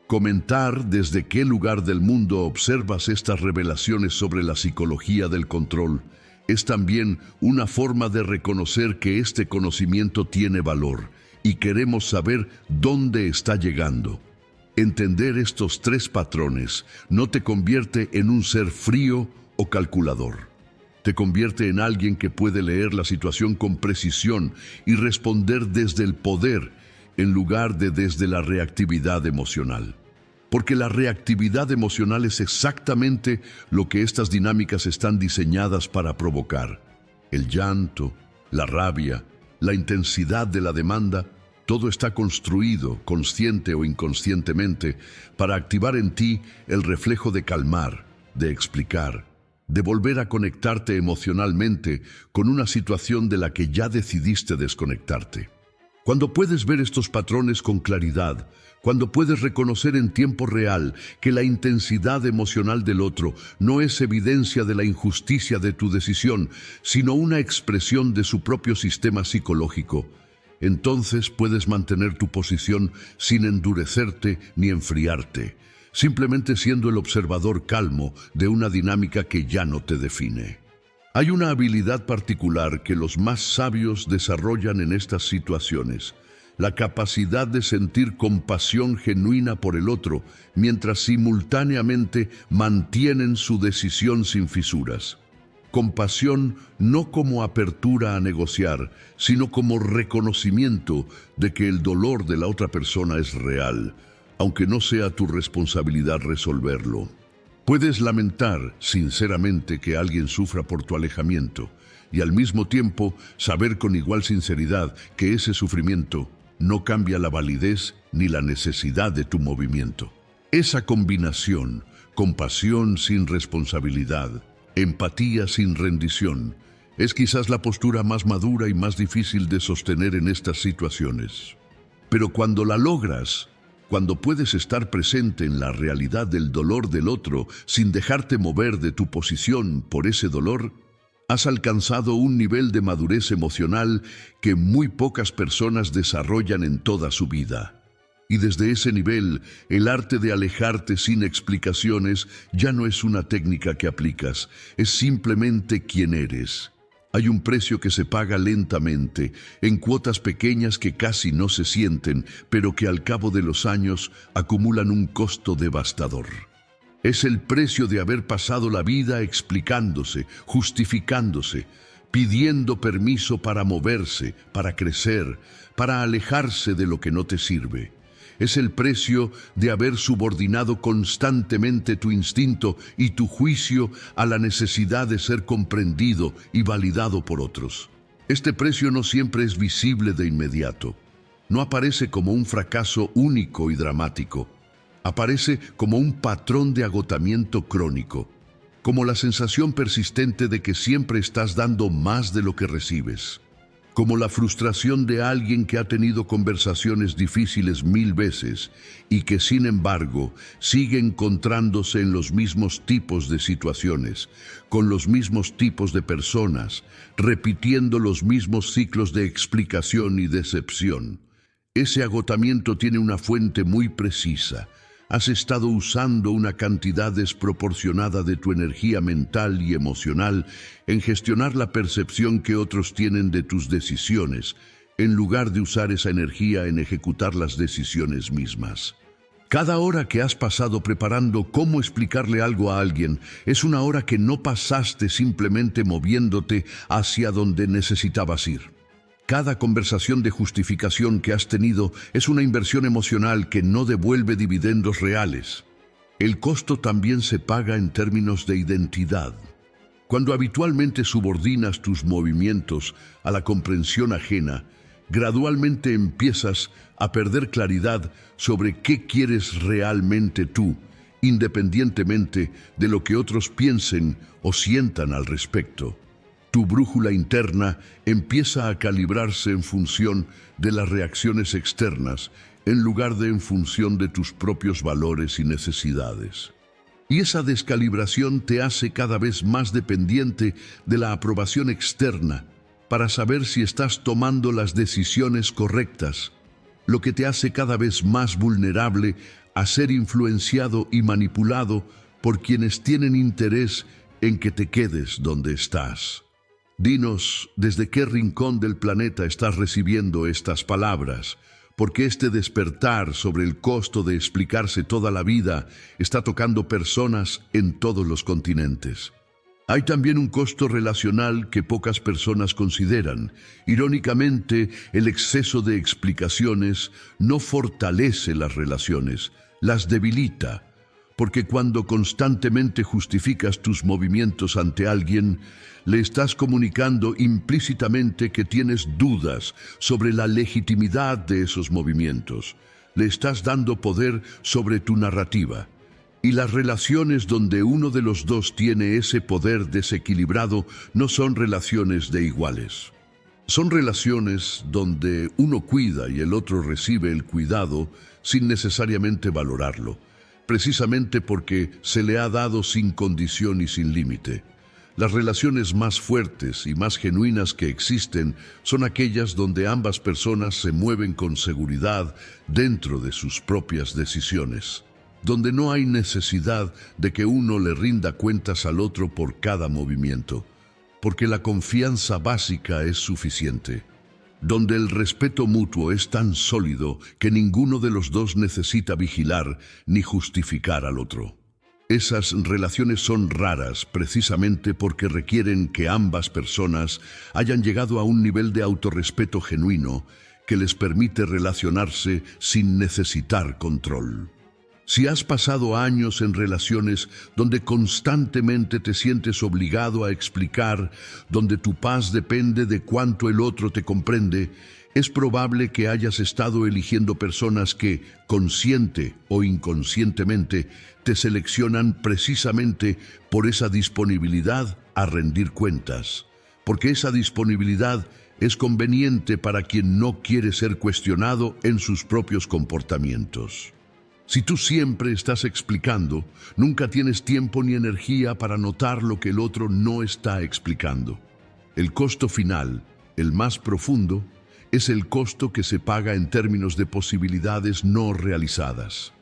Comentar desde qué lugar del mundo observas estas revelaciones sobre la psicología del control es también una forma de reconocer que este conocimiento tiene valor y queremos saber dónde está llegando. Entender estos tres patrones no te convierte en un ser frío o calculador. Te convierte en alguien que puede leer la situación con precisión y responder desde el poder en lugar de desde la reactividad emocional. Porque la reactividad emocional es exactamente lo que estas dinámicas están diseñadas para provocar. El llanto, la rabia, la intensidad de la demanda, todo está construido, consciente o inconscientemente, para activar en ti el reflejo de calmar, de explicar, de volver a conectarte emocionalmente con una situación de la que ya decidiste desconectarte. Cuando puedes ver estos patrones con claridad, cuando puedes reconocer en tiempo real que la intensidad emocional del otro no es evidencia de la injusticia de tu decisión, sino una expresión de su propio sistema psicológico, entonces puedes mantener tu posición sin endurecerte ni enfriarte, simplemente siendo el observador calmo de una dinámica que ya no te define. Hay una habilidad particular que los más sabios desarrollan en estas situaciones, la capacidad de sentir compasión genuina por el otro, mientras simultáneamente mantienen su decisión sin fisuras. Compasión no como apertura a negociar, sino como reconocimiento de que el dolor de la otra persona es real, aunque no sea tu responsabilidad resolverlo. Puedes lamentar sinceramente que alguien sufra por tu alejamiento y al mismo tiempo saber con igual sinceridad que ese sufrimiento no cambia la validez ni la necesidad de tu movimiento. Esa combinación, compasión sin responsabilidad, empatía sin rendición, es quizás la postura más madura y más difícil de sostener en estas situaciones. Pero cuando la logras, cuando puedes estar presente en la realidad del dolor del otro sin dejarte mover de tu posición por ese dolor, has alcanzado un nivel de madurez emocional que muy pocas personas desarrollan en toda su vida. Y desde ese nivel, el arte de alejarte sin explicaciones ya no es una técnica que aplicas, es simplemente quien eres. Hay un precio que se paga lentamente, en cuotas pequeñas que casi no se sienten, pero que al cabo de los años acumulan un costo devastador. Es el precio de haber pasado la vida explicándose, justificándose, pidiendo permiso para moverse, para crecer, para alejarse de lo que no te sirve. Es el precio de haber subordinado constantemente tu instinto y tu juicio a la necesidad de ser comprendido y validado por otros. Este precio no siempre es visible de inmediato. No aparece como un fracaso único y dramático. Aparece como un patrón de agotamiento crónico, como la sensación persistente de que siempre estás dando más de lo que recibes. Como la frustración de alguien que ha tenido conversaciones difíciles 1000 veces y que, sin embargo, sigue encontrándose en los mismos tipos de situaciones, con los mismos tipos de personas, repitiendo los mismos ciclos de explicación y decepción. Ese agotamiento tiene una fuente muy precisa. Has estado usando una cantidad desproporcionada de tu energía mental y emocional en gestionar la percepción que otros tienen de tus decisiones, en lugar de usar esa energía en ejecutar las decisiones mismas. Cada hora que has pasado preparando cómo explicarle algo a alguien es una hora que no pasaste simplemente moviéndote hacia donde necesitabas ir. Cada conversación de justificación que has tenido es una inversión emocional que no devuelve dividendos reales. El costo también se paga en términos de identidad. Cuando habitualmente subordinas tus movimientos a la comprensión ajena, gradualmente empiezas a perder claridad sobre qué quieres realmente tú, independientemente de lo que otros piensen o sientan al respecto. Tu brújula interna empieza a calibrarse en función de las reacciones externas, en lugar de en función de tus propios valores y necesidades. Y esa descalibración te hace cada vez más dependiente de la aprobación externa para saber si estás tomando las decisiones correctas, lo que te hace cada vez más vulnerable a ser influenciado y manipulado por quienes tienen interés en que te quedes donde estás. Dinos desde qué rincón del planeta estás recibiendo estas palabras, porque este despertar sobre el costo de explicarse toda la vida está tocando personas en todos los continentes. Hay también un costo relacional que pocas personas consideran. Irónicamente, el exceso de explicaciones no fortalece las relaciones, las debilita, porque cuando constantemente justificas tus movimientos ante alguien, le estás comunicando implícitamente que tienes dudas sobre la legitimidad de esos movimientos. Le estás dando poder sobre tu narrativa. Y las relaciones donde uno de los dos tiene ese poder desequilibrado no son relaciones de iguales. Son relaciones donde uno cuida y el otro recibe el cuidado sin necesariamente valorarlo, precisamente porque se le ha dado sin condición y sin límite. Las relaciones más fuertes y más genuinas que existen son aquellas donde ambas personas se mueven con seguridad dentro de sus propias decisiones, donde no hay necesidad de que uno le rinda cuentas al otro por cada movimiento, porque la confianza básica es suficiente, donde el respeto mutuo es tan sólido que ninguno de los dos necesita vigilar ni justificar al otro. Esas relaciones son raras precisamente porque requieren que ambas personas hayan llegado a un nivel de autorrespeto genuino que les permite relacionarse sin necesitar control. Si has pasado años en relaciones donde constantemente te sientes obligado a explicar, donde tu paz depende de cuánto el otro te comprende, es probable que hayas estado eligiendo personas que, consciente o inconscientemente, te seleccionan precisamente por esa disponibilidad a rendir cuentas, porque esa disponibilidad es conveniente para quien no quiere ser cuestionado en sus propios comportamientos. Si tú siempre estás explicando, nunca tienes tiempo ni energía para notar lo que el otro no está explicando. El costo final, el más profundo, es el costo que se paga en términos de posibilidades no realizadas.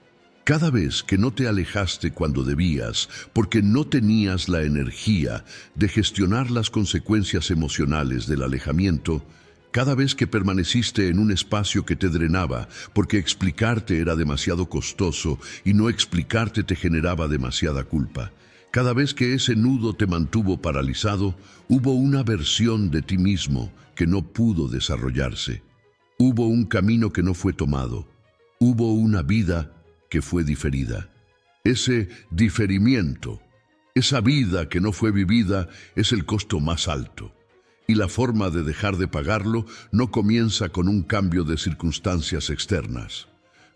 Cada vez que no te alejaste cuando debías, porque no tenías la energía de gestionar las consecuencias emocionales del alejamiento, cada vez que permaneciste en un espacio que te drenaba, porque explicarte era demasiado costoso y no explicarte te generaba demasiada culpa, cada vez que ese nudo te mantuvo paralizado, hubo una versión de ti mismo que no pudo desarrollarse. Hubo un camino que no fue tomado. Hubo una vida que fue diferida. Ese diferimiento, esa vida que no fue vivida, es el costo más alto. Y la forma de dejar de pagarlo no comienza con un cambio de circunstancias externas.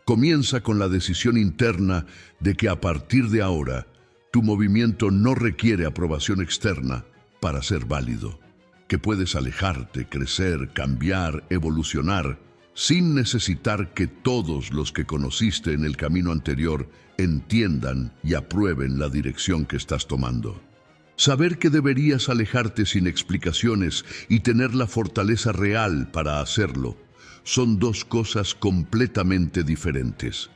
Comienza con la decisión interna de que a partir de ahora, tu movimiento no requiere aprobación externa para ser válido, que puedes alejarte, crecer, cambiar, evolucionar, sin necesitar que todos los que conociste en el camino anterior entiendan y aprueben la dirección que estás tomando. Saber que deberías alejarte sin explicaciones y tener la fortaleza real para hacerlo son dos cosas completamente diferentes.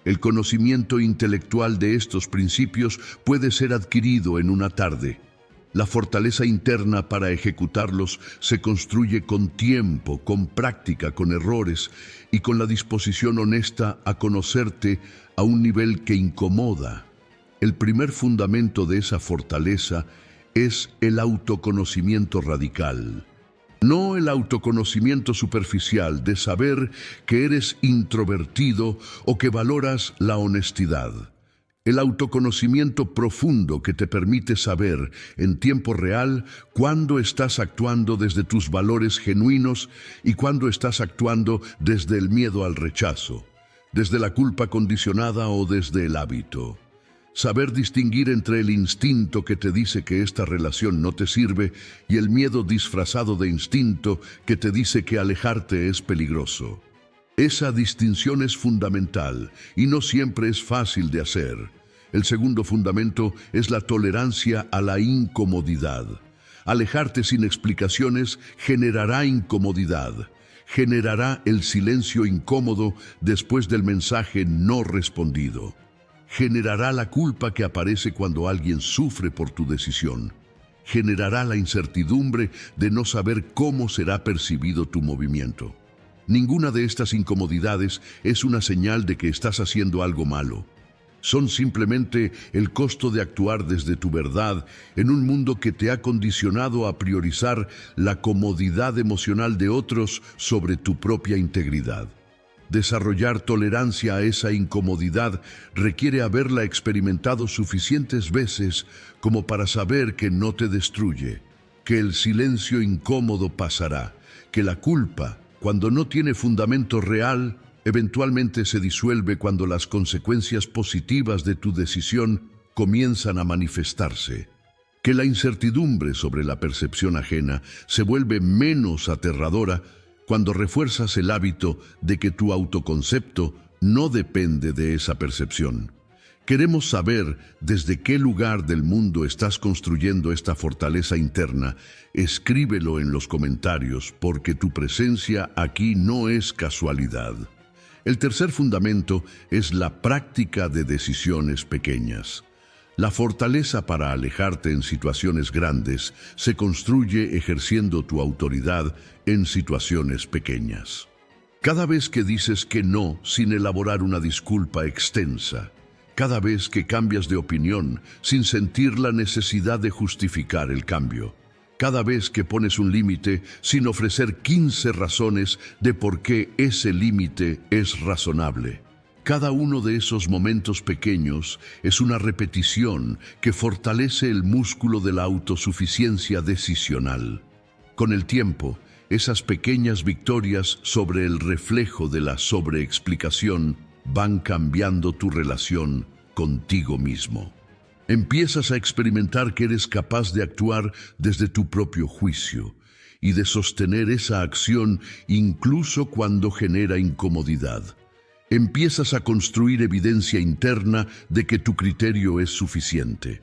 El conocimiento intelectual de estos principios puede ser adquirido en una tarde, La fortaleza interna para ejecutarlos se construye con tiempo, con práctica, con errores y con la disposición honesta a conocerte a un nivel que incomoda. El primer fundamento de esa fortaleza es el autoconocimiento radical. No el autoconocimiento superficial de saber que eres introvertido o que valoras la honestidad. El autoconocimiento profundo que te permite saber en tiempo real cuándo estás actuando desde tus valores genuinos y cuándo estás actuando desde el miedo al rechazo, desde la culpa condicionada o desde el hábito. Saber distinguir entre el instinto que te dice que esta relación no te sirve y el miedo disfrazado de instinto que te dice que alejarte es peligroso. Esa distinción es fundamental y no siempre es fácil de hacer. El segundo fundamento es la tolerancia a la incomodidad. Alejarte sin explicaciones generará incomodidad. Generará el silencio incómodo después del mensaje no respondido. Generará la culpa que aparece cuando alguien sufre por tu decisión. Generará la incertidumbre de no saber cómo será percibido tu movimiento. Ninguna de estas incomodidades es una señal de que estás haciendo algo malo. Son simplemente el costo de actuar desde tu verdad en un mundo que te ha condicionado a priorizar la comodidad emocional de otros sobre tu propia integridad. Desarrollar tolerancia a esa incomodidad requiere haberla experimentado suficientes veces como para saber que no te destruye, que el silencio incómodo pasará, que la culpa, cuando no tiene fundamento real, eventualmente se disuelve cuando las consecuencias positivas de tu decisión comienzan a manifestarse, que la incertidumbre sobre la percepción ajena se vuelve menos aterradora cuando refuerzas el hábito de que tu autoconcepto no depende de esa percepción. Queremos saber desde qué lugar del mundo estás construyendo esta fortaleza interna. Escríbelo en los comentarios porque tu presencia aquí no es casualidad. El tercer fundamento es la práctica de decisiones pequeñas. La fortaleza para alejarte en situaciones grandes se construye ejerciendo tu autoridad en situaciones pequeñas. Cada vez que dices que no sin elaborar una disculpa extensa, cada vez que cambias de opinión sin sentir la necesidad de justificar el cambio, cada vez que pones un límite sin ofrecer 15 razones de por qué ese límite es razonable. Cada uno de esos momentos pequeños es una repetición que fortalece el músculo de la autosuficiencia decisional. Con el tiempo, esas pequeñas victorias sobre el reflejo de la sobreexplicación van cambiando tu relación contigo mismo. Empiezas a experimentar que eres capaz de actuar desde tu propio juicio y de sostener esa acción incluso cuando genera incomodidad. Empiezas a construir evidencia interna de que tu criterio es suficiente,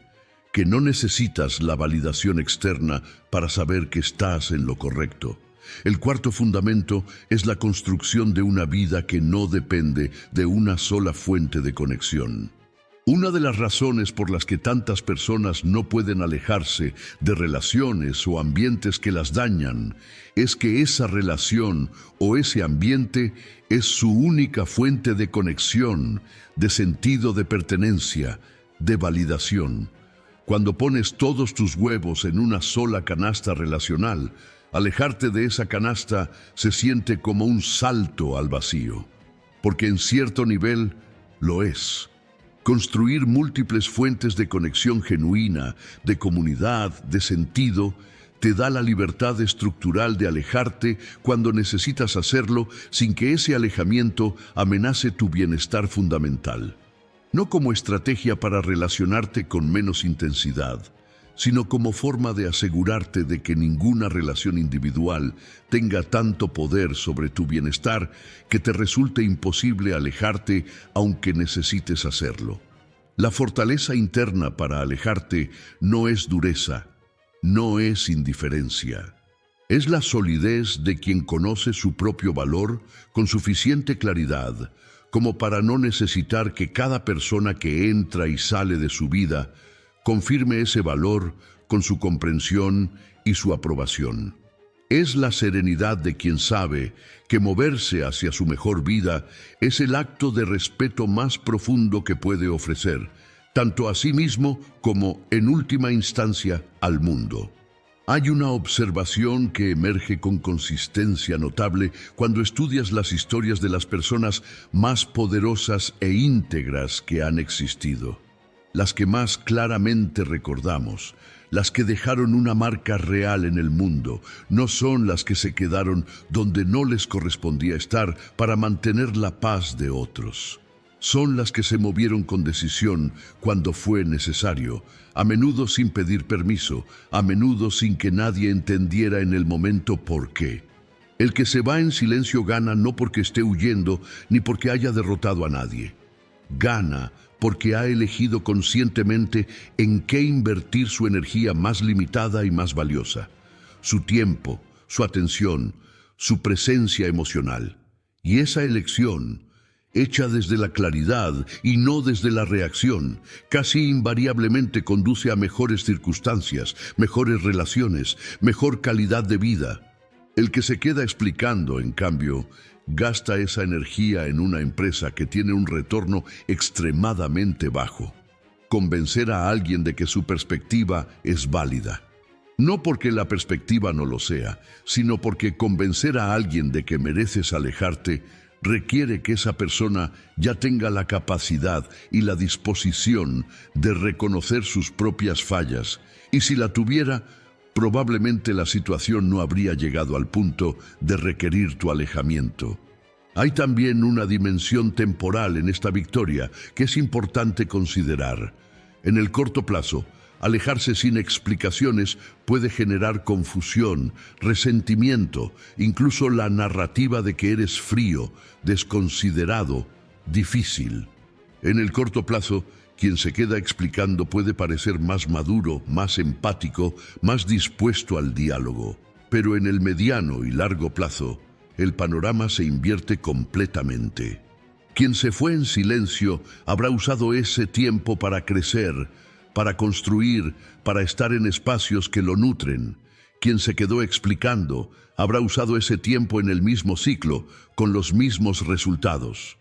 que no necesitas la validación externa para saber que estás en lo correcto. El cuarto fundamento es la construcción de una vida que no depende de una sola fuente de conexión. Una de las razones por las que tantas personas no pueden alejarse de relaciones o ambientes que las dañan es que esa relación o ese ambiente es su única fuente de conexión, de sentido de pertenencia, de validación. Cuando pones todos tus huevos en una sola canasta relacional, alejarte de esa canasta se siente como un salto al vacío, porque en cierto nivel lo es. Construir múltiples fuentes de conexión genuina, de comunidad, de sentido, te da la libertad estructural de alejarte cuando necesitas hacerlo sin que ese alejamiento amenace tu bienestar fundamental. No como estrategia para relacionarte con menos intensidad, sino como forma de asegurarte de que ninguna relación individual tenga tanto poder sobre tu bienestar que te resulte imposible alejarte aunque necesites hacerlo. La fortaleza interna para alejarte no es dureza, no es indiferencia. Es la solidez de quien conoce su propio valor con suficiente claridad como para no necesitar que cada persona que entra y sale de su vida confirme ese valor con su comprensión y su aprobación. Es la serenidad de quien sabe que moverse hacia su mejor vida es el acto de respeto más profundo que puede ofrecer, tanto a sí mismo como, en última instancia, al mundo. Hay una observación que emerge con consistencia notable cuando estudias las historias de las personas más poderosas e íntegras que han existido. Las que más claramente recordamos, las que dejaron una marca real en el mundo, no son las que se quedaron donde no les correspondía estar para mantener la paz de otros. Son las que se movieron con decisión cuando fue necesario, a menudo sin pedir permiso, a menudo sin que nadie entendiera en el momento por qué. El que se va en silencio gana no porque esté huyendo ni porque haya derrotado a nadie. Gana porque ha elegido conscientemente en qué invertir su energía más limitada y más valiosa, su tiempo, su atención, su presencia emocional. Y esa elección, hecha desde la claridad y no desde la reacción, casi invariablemente conduce a mejores circunstancias, mejores relaciones, mejor calidad de vida. El que se queda explicando, en cambio, gasta esa energía en una empresa que tiene un retorno extremadamente bajo. Convencer a alguien de que su perspectiva es válida. No porque la perspectiva no lo sea, sino porque convencer a alguien de que mereces alejarte requiere que esa persona ya tenga la capacidad y la disposición de reconocer sus propias fallas, y si la tuviera, probablemente la situación no habría llegado al punto de requerir tu alejamiento. Hay también una dimensión temporal en esta victoria que es importante considerar. En el corto plazo, alejarse sin explicaciones puede generar confusión, resentimiento, incluso la narrativa de que eres frío, desconsiderado, difícil. En el corto plazo, quien se queda explicando puede parecer más maduro, más empático, más dispuesto al diálogo. Pero en el mediano y largo plazo, el panorama se invierte completamente. Quien se fue en silencio habrá usado ese tiempo para crecer, para construir, para estar en espacios que lo nutren. Quien se quedó explicando habrá usado ese tiempo en el mismo ciclo, con los mismos resultados.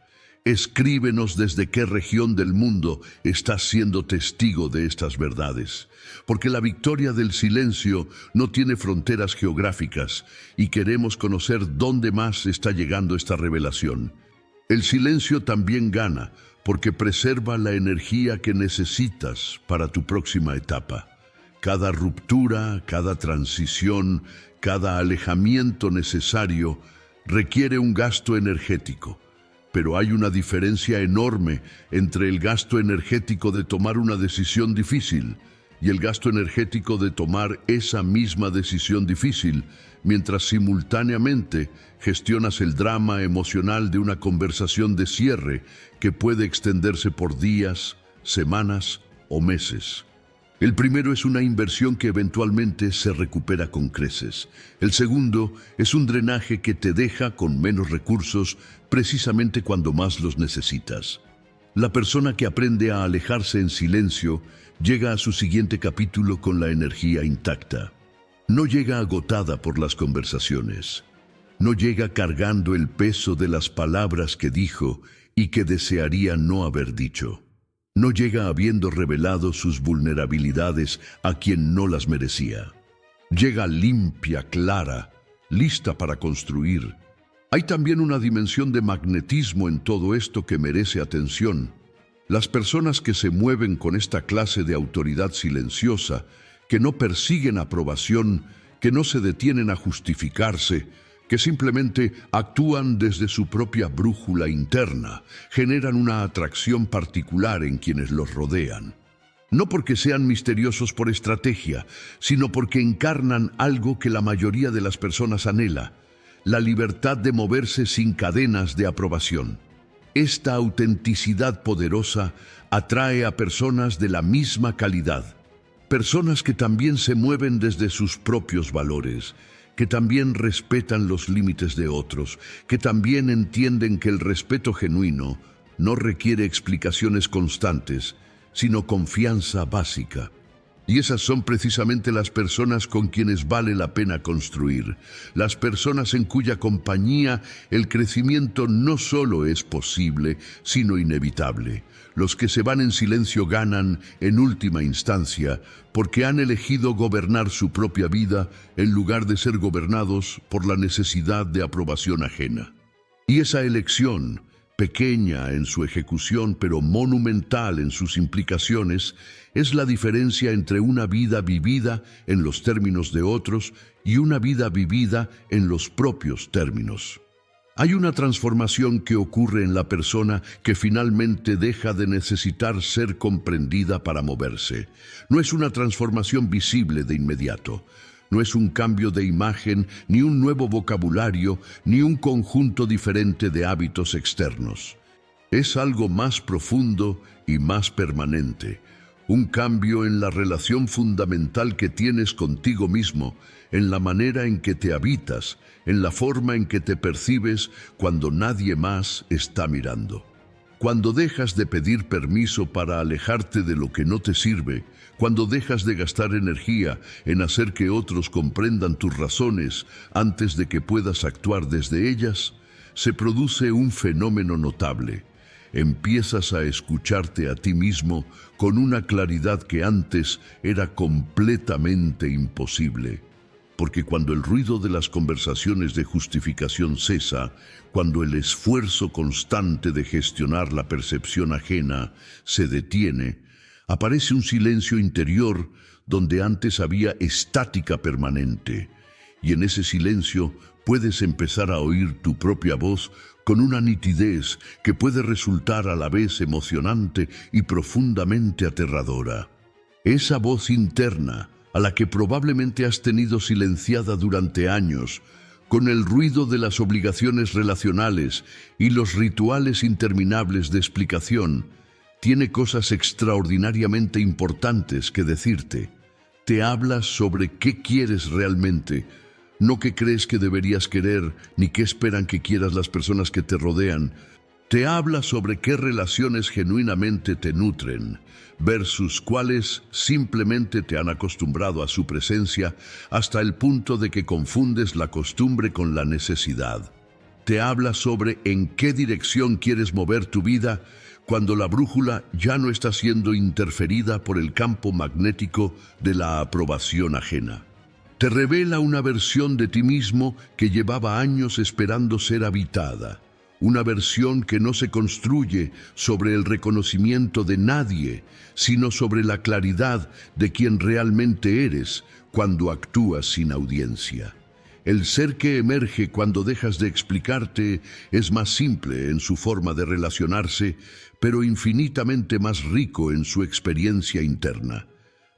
Escríbenos desde qué región del mundo estás siendo testigo de estas verdades, porque la victoria del silencio no tiene fronteras geográficas y queremos conocer dónde más está llegando esta revelación. El silencio también gana, porque preserva la energía que necesitas para tu próxima etapa. Cada ruptura, cada transición, cada alejamiento necesario requiere un gasto energético. Pero hay una diferencia enorme entre el gasto energético de tomar una decisión difícil y el gasto energético de tomar esa misma decisión difícil, mientras simultáneamente gestionas el drama emocional de una conversación de cierre que puede extenderse por días, semanas o meses. El primero es una inversión que eventualmente se recupera con creces. El segundo es un drenaje que te deja con menos recursos precisamente cuando más los necesitas. La persona que aprende a alejarse en silencio llega a su siguiente capítulo con la energía intacta. No llega agotada por las conversaciones. No llega cargando el peso de las palabras que dijo y que desearía no haber dicho. No llega habiendo revelado sus vulnerabilidades a quien no las merecía. Llega limpia, clara, lista para construir. Hay también una dimensión de magnetismo en todo esto que merece atención. Las personas que se mueven con esta clase de autoridad silenciosa, que no persiguen aprobación, que no se detienen a justificarse, que simplemente actúan desde su propia brújula interna, generan una atracción particular en quienes los rodean. No porque sean misteriosos por estrategia, sino porque encarnan algo que la mayoría de las personas anhela: la libertad de moverse sin cadenas de aprobación. Esta autenticidad poderosa atrae a personas de la misma calidad, personas que también se mueven desde sus propios valores, que también respetan los límites de otros, que también entienden que el respeto genuino no requiere explicaciones constantes, sino confianza básica. Y esas son precisamente las personas con quienes vale la pena construir, las personas en cuya compañía el crecimiento no solo es posible, sino inevitable. Los que se van en silencio ganan, en última instancia, porque han elegido gobernar su propia vida en lugar de ser gobernados por la necesidad de aprobación ajena. Y esa elección, pequeña en su ejecución pero monumental en sus implicaciones, es la diferencia entre una vida vivida en los términos de otros y una vida vivida en los propios términos. Hay una transformación que ocurre en la persona que finalmente deja de necesitar ser comprendida para moverse. No es una transformación visible de inmediato. No es un cambio de imagen, ni un nuevo vocabulario, ni un conjunto diferente de hábitos externos. Es algo más profundo y más permanente. Un cambio en la relación fundamental que tienes contigo mismo, en la manera en que te habitas, en la forma en que te percibes cuando nadie más está mirando. Cuando dejas de pedir permiso para alejarte de lo que no te sirve, cuando dejas de gastar energía en hacer que otros comprendan tus razones antes de que puedas actuar desde ellas, se produce un fenómeno notable. Empiezas a escucharte a ti mismo con una claridad que antes era completamente imposible. Porque cuando el ruido de las conversaciones de justificación cesa, cuando el esfuerzo constante de gestionar la percepción ajena se detiene, aparece un silencio interior donde antes había estática permanente. Y en ese silencio puedes empezar a oír tu propia voz con una nitidez que puede resultar a la vez emocionante y profundamente aterradora. Esa voz interna, a la que probablemente has tenido silenciada durante años, con el ruido de las obligaciones relacionales y los rituales interminables de explicación, tiene cosas extraordinariamente importantes que decirte. Te habla sobre qué quieres realmente, no qué crees que deberías querer, ni qué esperan que quieras las personas que te rodean. Te habla sobre qué relaciones genuinamente te nutren, versus cuáles simplemente te han acostumbrado a su presencia hasta el punto de que confundes la costumbre con la necesidad. Te habla sobre en qué dirección quieres mover tu vida cuando la brújula ya no está siendo interferida por el campo magnético de la aprobación ajena. Te revela una versión de ti mismo que llevaba años esperando ser habitada. Una versión que no se construye sobre el reconocimiento de nadie, sino sobre la claridad de quien realmente eres cuando actúas sin audiencia. El ser que emerge cuando dejas de explicarte es más simple en su forma de relacionarse, pero infinitamente más rico en su experiencia interna.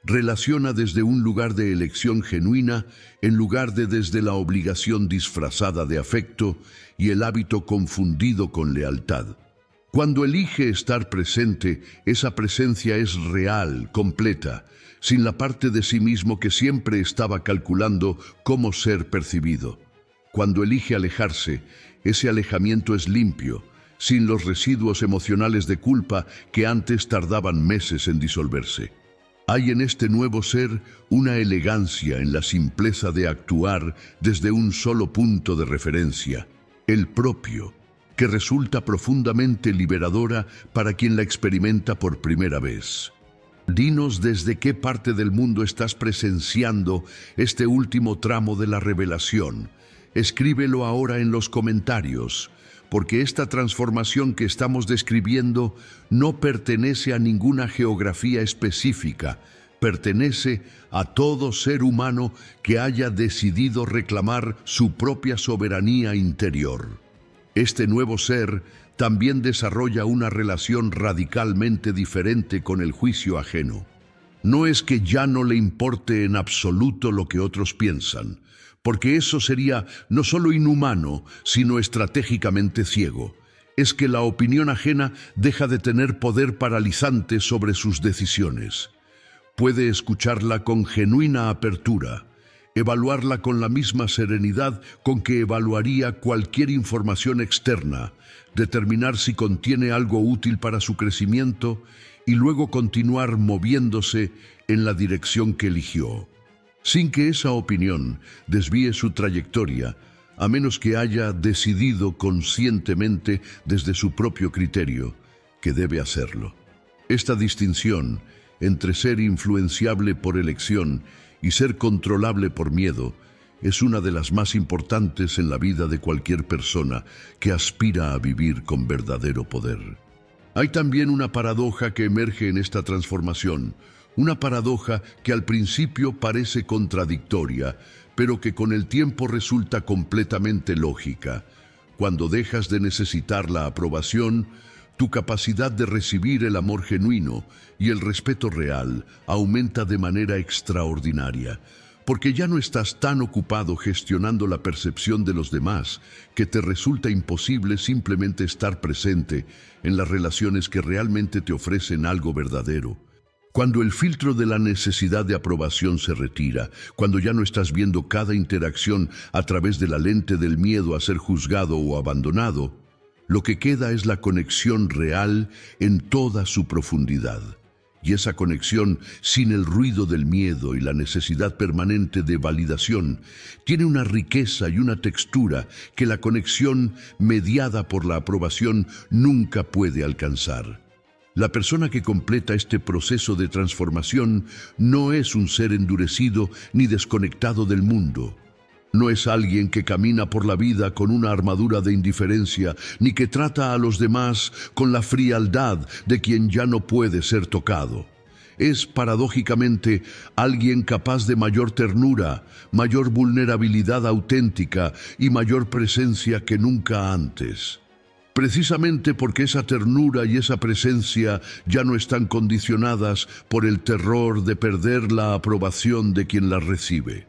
Relaciona desde un lugar de elección genuina en lugar de desde la obligación disfrazada de afecto y el hábito confundido con lealtad. Cuando elige estar presente, esa presencia es real, completa, sin la parte de sí mismo que siempre estaba calculando cómo ser percibido. Cuando elige alejarse, ese alejamiento es limpio, sin los residuos emocionales de culpa que antes tardaban meses en disolverse. Hay en este nuevo ser una elegancia en la simpleza de actuar desde un solo punto de referencia, el propio, que resulta profundamente liberadora para quien la experimenta por primera vez. Dinos desde qué parte del mundo estás presenciando este último tramo de la revelación. Escríbelo ahora en los comentarios, porque esta transformación que estamos describiendo no pertenece a ninguna geografía específica, pertenece a todo ser humano que haya decidido reclamar su propia soberanía interior. Este nuevo ser también desarrolla una relación radicalmente diferente con el juicio ajeno. No es que ya no le importe en absoluto lo que otros piensan, porque eso sería no solo inhumano, sino estratégicamente ciego. Es que la opinión ajena deja de tener poder paralizante sobre sus decisiones. Puede escucharla con genuina apertura, evaluarla con la misma serenidad con que evaluaría cualquier información externa, determinar si contiene algo útil para su crecimiento y luego continuar moviéndose en la dirección que eligió, sin que esa opinión desvíe su trayectoria, a menos que haya decidido conscientemente desde su propio criterio que debe hacerlo. Esta distinción entre ser influenciable por elección y ser controlable por miedo es una de las más importantes en la vida de cualquier persona que aspira a vivir con verdadero poder. Hay también una paradoja que emerge en esta transformación, una paradoja que al principio parece contradictoria, pero que con el tiempo resulta completamente lógica. Cuando dejas de necesitar la aprobación, tu capacidad de recibir el amor genuino y el respeto real aumenta de manera extraordinaria, porque ya no estás tan ocupado gestionando la percepción de los demás que te resulta imposible simplemente estar presente en las relaciones que realmente te ofrecen algo verdadero. Cuando el filtro de la necesidad de aprobación se retira, cuando ya no estás viendo cada interacción a través de la lente del miedo a ser juzgado o abandonado, lo que queda es la conexión real en toda su profundidad. Y esa conexión, sin el ruido del miedo y la necesidad permanente de validación, tiene una riqueza y una textura que la conexión mediada por la aprobación nunca puede alcanzar. La persona que completa este proceso de transformación no es un ser endurecido ni desconectado del mundo. No es alguien que camina por la vida con una armadura de indiferencia, ni que trata a los demás con la frialdad de quien ya no puede ser tocado. Es, paradójicamente, alguien capaz de mayor ternura, mayor vulnerabilidad auténtica y mayor presencia que nunca antes. Precisamente porque esa ternura y esa presencia ya no están condicionadas por el terror de perder la aprobación de quien las recibe.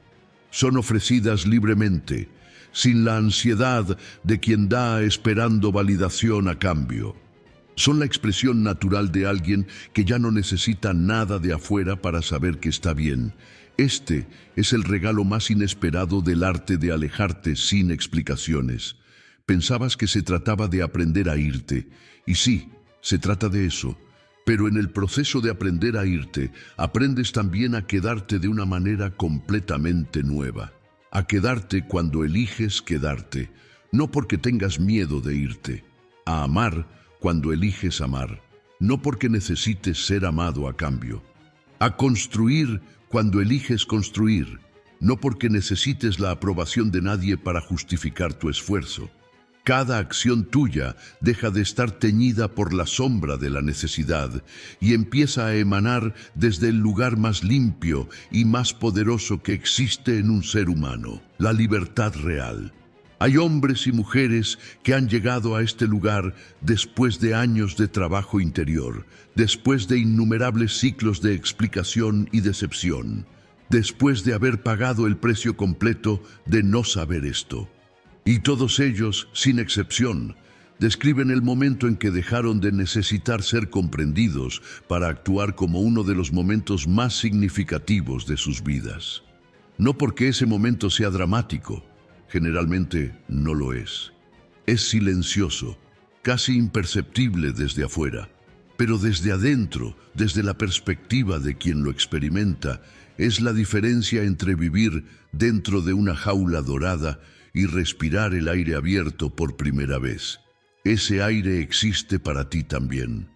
Son ofrecidas libremente, sin la ansiedad de quien da esperando validación a cambio. Son la expresión natural de alguien que ya no necesita nada de afuera para saber que está bien. Este es el regalo más inesperado del arte de alejarte sin explicaciones. Pensabas que se trataba de aprender a irte, y sí, se trata de eso. Pero en el proceso de aprender a irte, aprendes también a quedarte de una manera completamente nueva. A quedarte cuando eliges quedarte, no porque tengas miedo de irte. A amar cuando eliges amar, no porque necesites ser amado a cambio. A construir cuando eliges construir, no porque necesites la aprobación de nadie para justificar tu esfuerzo. Cada acción tuya deja de estar teñida por la sombra de la necesidad y empieza a emanar desde el lugar más limpio y más poderoso que existe en un ser humano, la libertad real. Hay hombres y mujeres que han llegado a este lugar después de años de trabajo interior, después de innumerables ciclos de explicación y decepción, después de haber pagado el precio completo de no saber esto. Y todos ellos, sin excepción, describen el momento en que dejaron de necesitar ser comprendidos para actuar como uno de los momentos más significativos de sus vidas. No porque ese momento sea dramático, generalmente no lo es. Es silencioso, casi imperceptible desde afuera, pero desde adentro, desde la perspectiva de quien lo experimenta, es la diferencia entre vivir dentro de una jaula dorada y respirar el aire abierto por primera vez. Ese aire existe para ti también.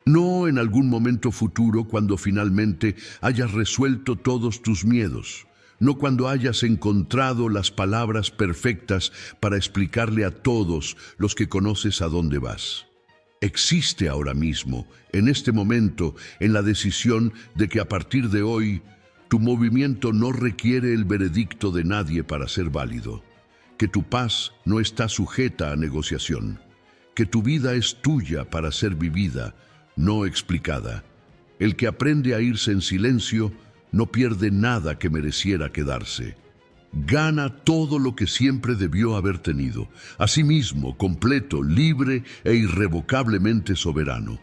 No en algún momento futuro cuando finalmente hayas resuelto todos tus miedos, no cuando hayas encontrado las palabras perfectas para explicarle a todos los que conoces a dónde vas. Existe ahora mismo, en este momento, en la decisión de que a partir de hoy, tu movimiento no requiere el veredicto de nadie para ser válido. Que tu paz no está sujeta a negociación, que tu vida es tuya para ser vivida, no explicada. El que aprende a irse en silencio no pierde nada que mereciera quedarse. Gana todo lo que siempre debió haber tenido, a sí mismo, completo, libre e irrevocablemente soberano.